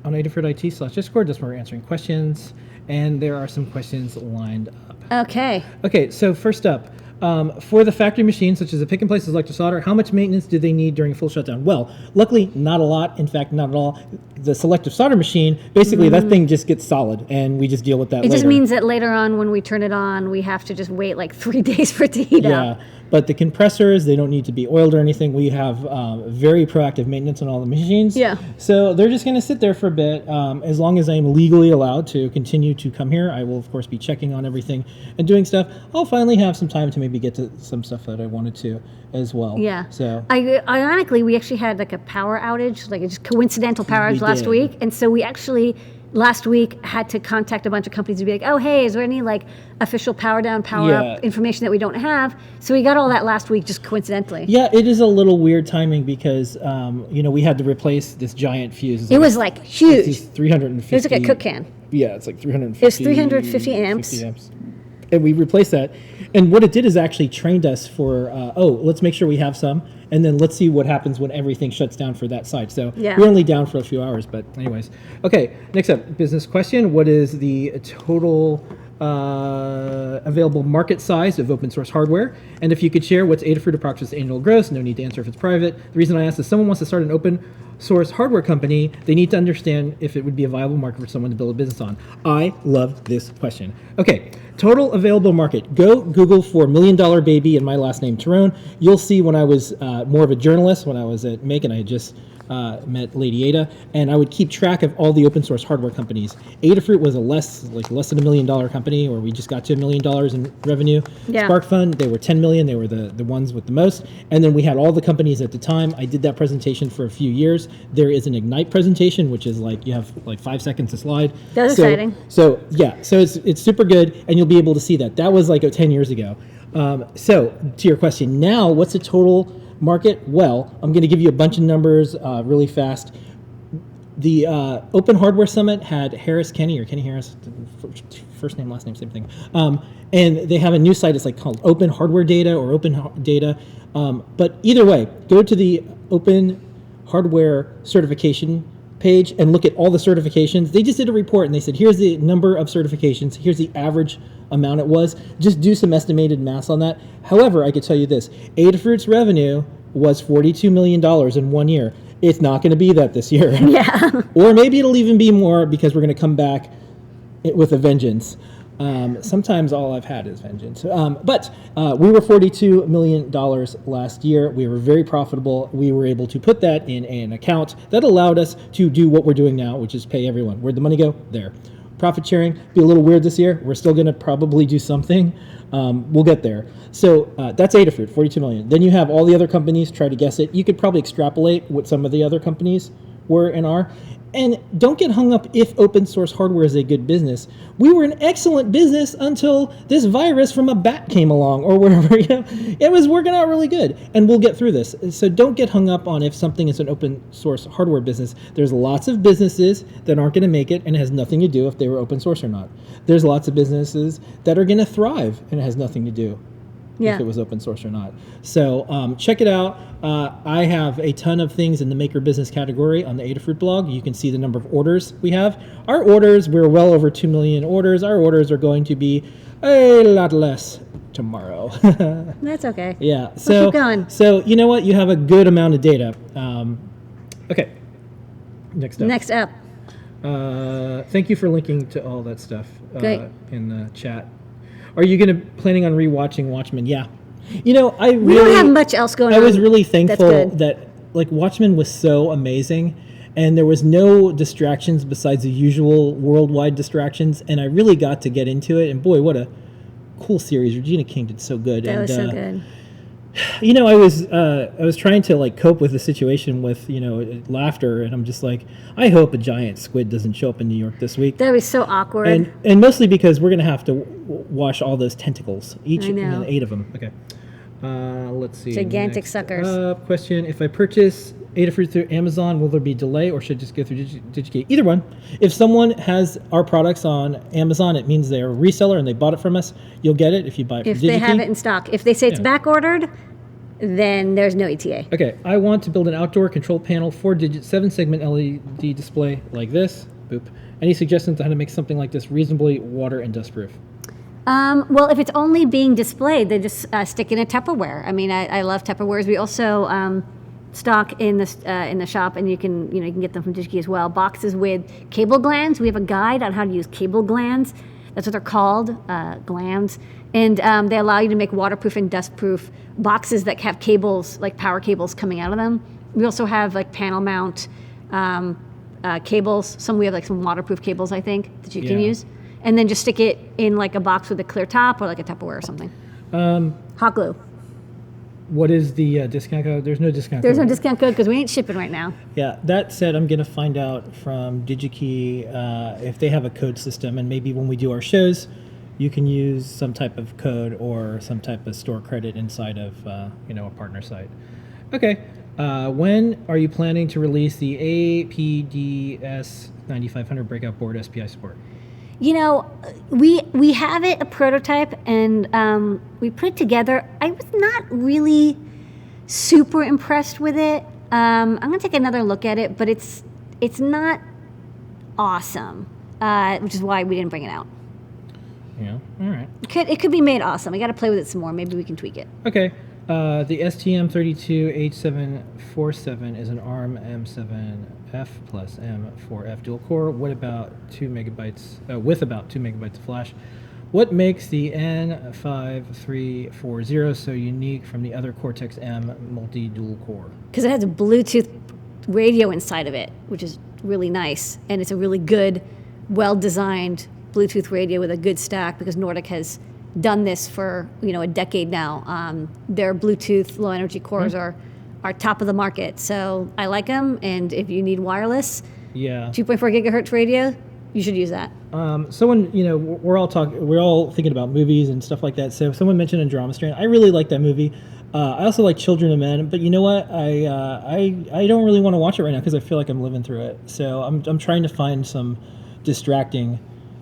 Adafruit IT/Discord, that's where we're answering questions, and there are some questions lined up. Okay, so first up, for the factory machines, such as the pick and place selector solder, how much maintenance do they need during a full shutdown? Well, luckily, not a lot. In fact, not at all. The selective solder machine, basically, that thing just gets solid, and we just deal with that later. It just means that later on, when we turn it on, we have to just wait like 3 days for it to heat up. Yeah, but the compressors, they don't need to be oiled or anything. We have very proactive maintenance on all the machines. Yeah. So they're just going to sit there for a bit. As long as I'm legally allowed to continue to come here, I will, of course, be checking on everything and doing stuff. I'll finally have some time to maybe get to some stuff that I wanted to as well. Yeah. So ironically, we actually had like a power outage, like a just coincidental power outage last week. And so we actually last week had to contact a bunch of companies to be like, oh, hey, is there any like official power down, power up information that we don't have? So we got all that last week just coincidentally. Yeah, it is a little weird timing because, we had to replace this giant fuse. It was like huge. It's 350. It was like a cook can. Yeah, it's like 350. It was 350 amps. 50 amps. And we replaced that. And what it did is actually trained us for, let's make sure we have some. And then let's see what happens when everything shuts down for that site. So we're only down for a few hours, but anyways. Okay, next up, business question. What is the total available market size of open source hardware? And if you could share what's Adafruit approximates annual gross, no need to answer if it's private. The reason I asked is someone wants to start an open source hardware company, they need to understand if it would be a viable market for someone to build a business on. I love this question. Okay, total available market. Go Google for $1 Million Baby and my last name, Tyrone. You'll see when I was more of a journalist, when I was at Macon, I had just met Lady Ada, and I would keep track of all the open source hardware companies. Adafruit was a less than $1 million company, or we just got to $1 million in revenue. Yeah. SparkFun, they were 10 million. They were the ones with the most. And then we had all the companies at the time. I did that presentation for a few years. There is an Ignite presentation, which is like you have like 5 seconds to slide. That's exciting. So yeah, so it's super good, and you'll be able to see that. That was like 10 years ago. So to your question, now what's the total market? Well, I'm going to give you a bunch of numbers really fast. The Open Hardware Summit had Kenny Harris, first name, last name, same thing. And they have a new site. It's like called Open Hardware Data or Open Data. But either way, go to the Open Hardware certification page and look at all the certifications. They just did a report and they said, here's the number of certifications. Here's the average amount it was. Just do some estimated math on that. However, I could tell you this. Adafruit's revenue was $42 million in 1 year. It's not going to be that this year. Yeah. Or maybe it'll even be more because we're going to come back with a vengeance. Sometimes all I've had is vengeance. But we were $42 million last year. We were very profitable. We were able to put that in an account that allowed us to do what we're doing now, which is pay everyone. Where'd the money go? There. Profit sharing, be a little weird this year. We're still going to probably do something. We'll get there. So that's Adafruit, 42 million. Then you have all the other companies, try to guess it. You could probably extrapolate what some of the other companies were and are. And don't get hung up if open source hardware is a good business. We were an excellent business until this virus from a bat came along or whatever. It was working out really good, and we'll get through this. So don't get hung up on if something is an open source hardware business. There's lots of businesses that aren't going to make it, and it has nothing to do if they were open source or not. There's lots of businesses that are going to thrive, and it has nothing to do if it was open source or not. So check it out. I have a ton of things in the maker business category on the Adafruit blog. You can see the number of orders we have. Our orders, we're well over 2 million orders. Our orders are going to be a lot less tomorrow. That's okay. Yeah. We'll keep going. So you know what? You have a good amount of data. Okay. Next up. Next up. Thank you for linking to all that stuff Great. In the chat. Are you planning on rewatching Watchmen? Yeah. We don't have much else going on. I was really thankful That's good. that Watchmen was so amazing, and there was no distractions besides the usual worldwide distractions, and I really got to get into it. And boy, what a cool series! Regina King did so good. That was so good. I was trying to cope with the situation with laughter, and I'm just like, I hope a giant squid doesn't show up in New York this week. That was so awkward. And mostly because we're gonna have to wash all those tentacles, each I know. 8 of them. Okay. Let's see. Gigantic Next suckers. Question: if I purchase Adafruit through Amazon, will there be delay, or should it just go through DigiKey? Either one. If someone has our products on Amazon, it means they're a reseller and they bought it from us. You'll get it if you buy it from DigiKey. If they have it in stock. If they say it's back ordered, then there's no ETA. Okay, I want to build an outdoor control panel, 4-digit, 7-segment LED display like this. Boop. Any suggestions on how to make something like this reasonably water and dust proof? Well, if it's only being displayed, then just stick in a Tupperware. I mean, I love Tupperwares. We also stock in the shop, and you can get them from DigiKey as well. Boxes with cable glands. We have a guide on how to use cable glands. That's what they're called, glands. And they allow you to make waterproof and dustproof boxes that have cables, like power cables coming out of them. We also have panel mount cables. We have some waterproof cables, I think, that you can use. And then just stick it in a box with a clear top or a Tupperware or something. Hot glue. What is the discount code? There's no discount code. There's no discount code because we ain't shipping right now. Yeah, that said, I'm going to find out from DigiKey if they have a code system, and maybe when we do our shows, you can use some type of code or some type of store credit inside of a partner site. Okay. When are you planning to release the APDS 9500 breakout board SPI support? We have a prototype, and we put it together. I was not really super impressed with it. I'm going to take another look at it, but it's not awesome, which is why we didn't bring it out. Yeah, all right. It could be made awesome. We got to play with it some more. Maybe we can tweak it. Okay. The STM32H747 is an ARM M7F plus M4F dual core. What about 2 megabytes? With about 2 megabytes of flash. What makes the N5340 so unique from the other Cortex M multi-dual core? Because it has a Bluetooth radio inside of it, which is really nice, and it's a really good, well-designed Bluetooth radio with a good stack, because Nordic has done this for a decade now. Their Bluetooth low energy cores are top of the market, so I like them. And if you need wireless, 2.4 gigahertz radio, you should use that. Someone, we're all thinking about movies and stuff like that. So someone mentioned Andromeda. I really like that movie. I also like Children of Men, but you know what? I don't really want to watch it right now because I feel like I'm living through it. So I'm trying to find some distracting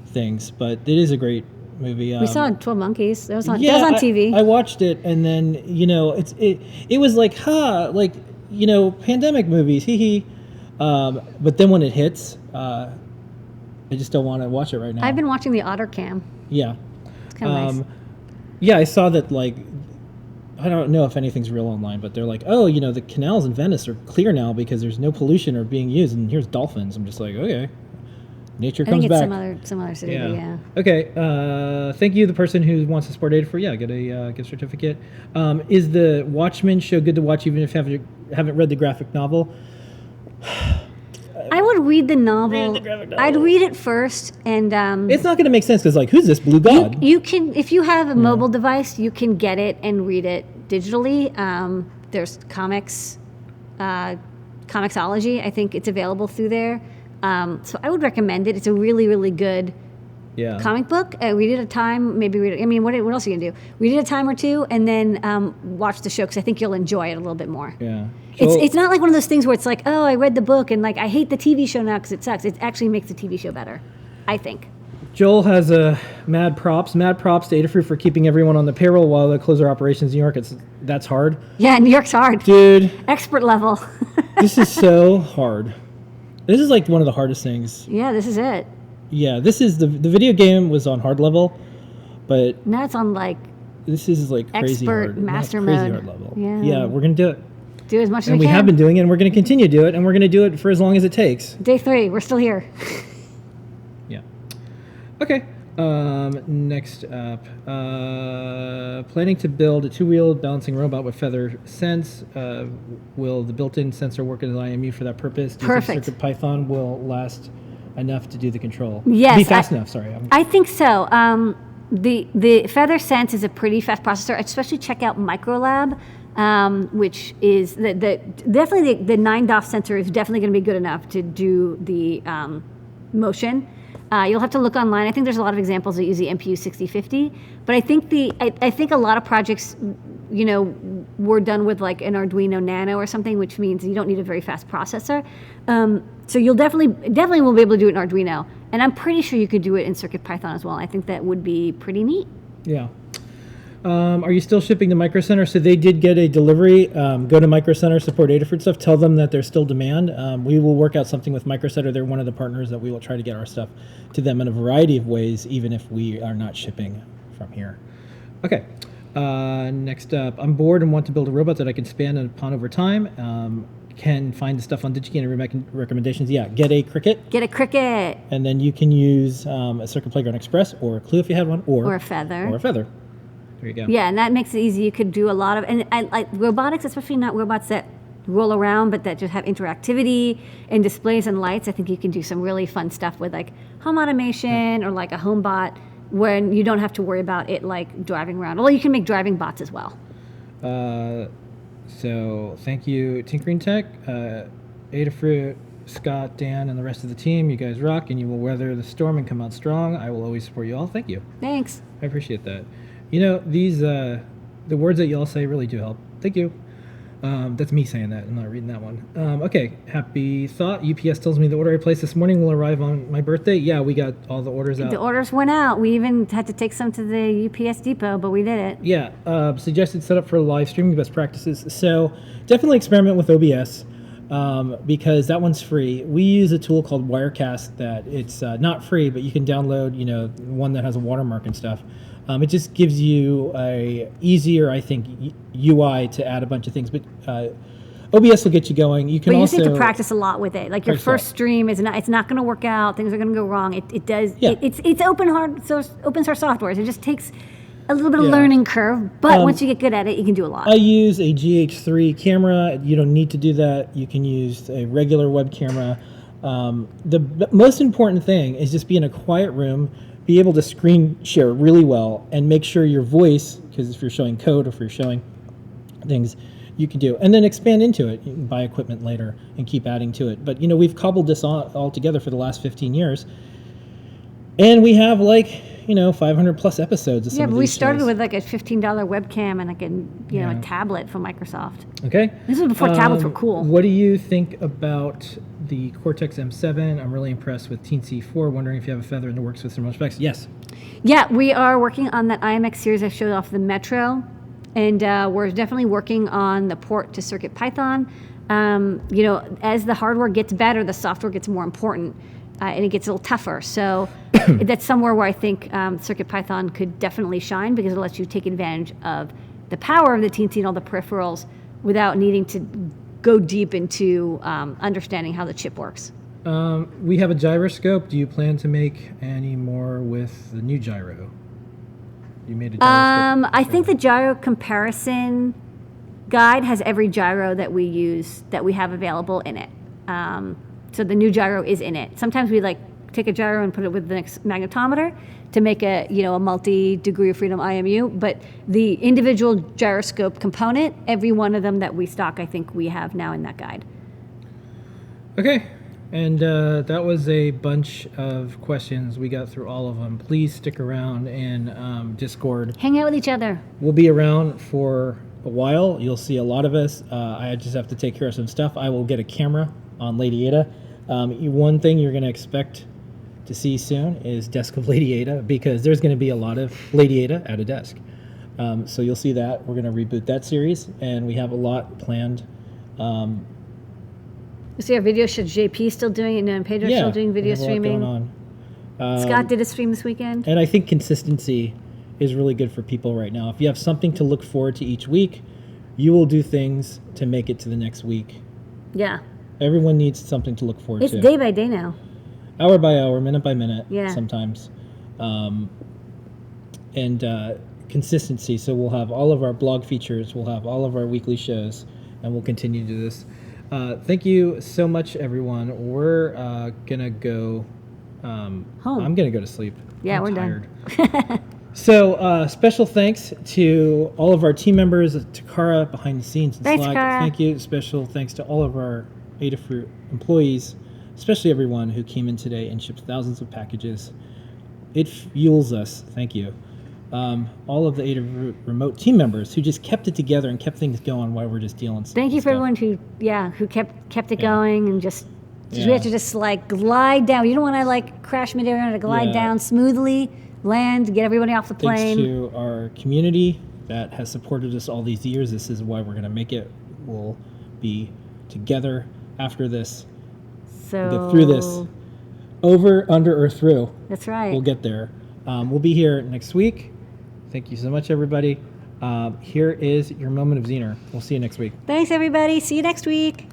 things, but it is a great movie. We saw 12 Monkeys. That was on TV. I watched it, and then it was pandemic movies, hee hee. But then when it hits, I just don't want to watch it right now. I've been watching the Otter Cam. Yeah, it's kind of nice. Yeah, I saw that I don't know if anything's real online, but they're like, oh, you know, the canals in Venice are clear now because there's no pollution or being used, and here's dolphins. I'm just like, okay, nature I comes think it's back. some other city, but yeah. Okay. Thank you, the person who wants to support Adafruit. Yeah, get a gift certificate. Is the Watchmen show good to watch even if you haven't read the graphic novel? I would read the novel. Read the graphic novel. I'd read it first, and It's not going to make sense because, like, who's this blue god? you can, if you have a mobile device, you can get it and read it digitally. There's comics, Comixology. I think it's available through there. So I would recommend it. It's a really, really good comic book. Read it at a time. Maybe read it. I mean, what else are you gonna do? Read it a time or two, and then watch the show because I think you'll enjoy it a little bit more. Yeah. It's not like one of those things where it's like, oh, I read the book and like I hate the TV show now because it sucks. It actually makes the TV show better, I think. Joel has mad props to Adafruit for keeping everyone on the payroll while they close their operations in New York. That's hard. Yeah, New York's hard. Dude. Expert level. This is so hard. This is like one of the hardest things. Yeah, this is it. Yeah, this is the video game was on hard level, but Now it's on like this is like crazy expert hard. master Not crazy mode. hard level. Yeah. Yeah, we're gonna do it. Do as much as And we we can. have been doing it, and we're going to continue to do it, and we're going to do it for as long as it takes. Day 3, we're still here. Yeah. Okay. Next up, planning to build a 2-wheeled balancing robot with feather sense. Will the built-in sensor work as IMU for that purpose? Do you Perfect. think CircuitPython will last enough to do the control? Yes, Be fast enough. Sorry. I think so. The Feather Sense is a pretty fast processor. Especially check out Microlab, which is definitely the 9DOF sensor is definitely going to be good enough to do the motion. You'll have to look online. I think there's a lot of examples that use the MPU 6050, but I think I think a lot of projects, you know, were done with like an Arduino Nano or something, which means you don't need a very fast processor. So you'll definitely will be able to do it in Arduino, and I'm pretty sure you could do it in CircuitPython as well. I think that would be pretty neat. Yeah. Are you still shipping to Micro Center? So they did get a delivery. Go to Micro Center, support Adafruit stuff. Tell them that there's still demand. We will work out something with Micro Center. They're one of the partners that we will try to get our stuff to them in a variety of ways, even if we are not shipping from here. Okay. Next up, I'm bored and want to build a robot that I can expand upon over time. Can find the stuff on DigiKey and recommendations. Yeah, get a Cricut. Get a Cricut. And then you can use a Circuit Playground Express or a Clue if you had one, or a Feather. Or a Feather. There you go. Yeah, and that makes it easy. You could do a lot of, and I like robotics, especially not robots that roll around, but that just have interactivity and displays and lights. I think you can do some really fun stuff with like home automation or like a home bot when you don't have to worry about it like driving around. Although you can make driving bots as well. So thank you, Tinkering Tech, Adafruit, Scott, Dan, and the rest of the team. You guys rock, and you will weather the storm and come out strong. I will always support you all. Thank you. Thanks. I appreciate that. You know, these the words that you all say really do help. Thank you. That's me saying that. I'm not reading that one. Okay, happy thought. UPS tells me the order I placed this morning will arrive on my birthday. Yeah, we got all the orders out. The orders went out. We even had to take some to the UPS depot, but we did it. Yeah, suggested setup for live streaming best practices. So definitely experiment with OBS because that one's free. We use a tool called Wirecast that it's not free, but you can download, you know, one that has a watermark and stuff. It just gives you a easier, I think, UI to add a bunch of things. But OBS will get you going. You can But you also just need to practice a lot with it. Like your Practice first a lot. stream is not. It's not going to work out. Things are going to go wrong. It does. Yeah. It's open source software. So it just takes a little bit of Yeah. learning curve. But once you get good at it, you can do a lot. I use a GH3 camera. You don't need to do that. You can use a regular web camera. The most important thing is just be in a quiet room, be able to screen share really well, and make sure your voice, because if you're showing code or if you're showing things, you can do, and then expand into it. You can buy equipment later and keep adding to it. But you know, we've cobbled this all together for the last 15 years, and we have like 500 plus episodes of some Yeah, of but we these started shows. with like a $15 webcam and like a tablet from Microsoft. Okay. This was before tablets were cool. What do you think about the Cortex M7? I'm really impressed with Teensy 4. Wondering if you have a Feather in the works with similar specs. Yes. Yeah, we are working on that IMX series I showed off the Metro, and we're definitely working on the port to CircuitPython. As the hardware gets better, the software gets more important, and it gets a little tougher. So that's somewhere where I think CircuitPython could definitely shine because it lets you take advantage of the power of the TNT and all the peripherals without needing to go deep into understanding how the chip works. We have a gyroscope. Do you plan to make any more with the new gyro? You made a gyroscope. I think the gyro comparison guide has every gyro that we use that we have available in it. So the new gyro is in it. Sometimes we take a gyro and put it with the next magnetometer to make a multi-degree of freedom IMU. But the individual gyroscope component, every one of them that we stock, I think we have now in that guide. Okay. And that was a bunch of questions. We got through all of them. Please stick around in Discord. Hang out with each other. We'll be around for a while. You'll see a lot of us. I just have to take care of some stuff. I will get a camera on Lady Ada. One thing you're going to expect to see soon is Desk of Lady Ada, because there's going to be a lot of Lady Ada at a desk. So you'll see that. We're going to reboot that series, and we have a lot planned. You see our video show. JP still doing it, and Pedro's still doing video streaming. Going on. Scott did a stream this weekend. And I think consistency is really good for people right now. If you have something to look forward to each week, you will do things to make it to the next week. Yeah. Everyone needs something to look forward to. It's day by day now. Hour by hour, minute by minute, yeah. Sometimes. And consistency. So we'll have all of our blog features, we'll have all of our weekly shows, and we'll continue to do this. Thank you so much, everyone. We're going to go home. I'm going to go to sleep. Yeah, we're tired. Done. So special thanks to all of our team members, to Kara behind the scenes. Thanks, Slack. Kara. Thank you. Special thanks to all of our Adafruit employees, especially everyone who came in today and shipped thousands of packages. It fuels us. Thank you. All of the Adafruit remote team members who just kept it together and kept things going while we're just dealing. Thank you for everyone who kept it going and just we had to just glide down. You don't want to crash midair. You want to glide down smoothly, land, get everybody off the plane. Thanks to our community that has supported us all these years. This is why we're going to make it. We'll be together after this. So we'll get through this. Over, under, or through. That's right. We'll get there. We'll be here next week. Thank you so much, everybody. Here is your moment of Zener. We'll see you next week. Thanks, everybody. See you next week.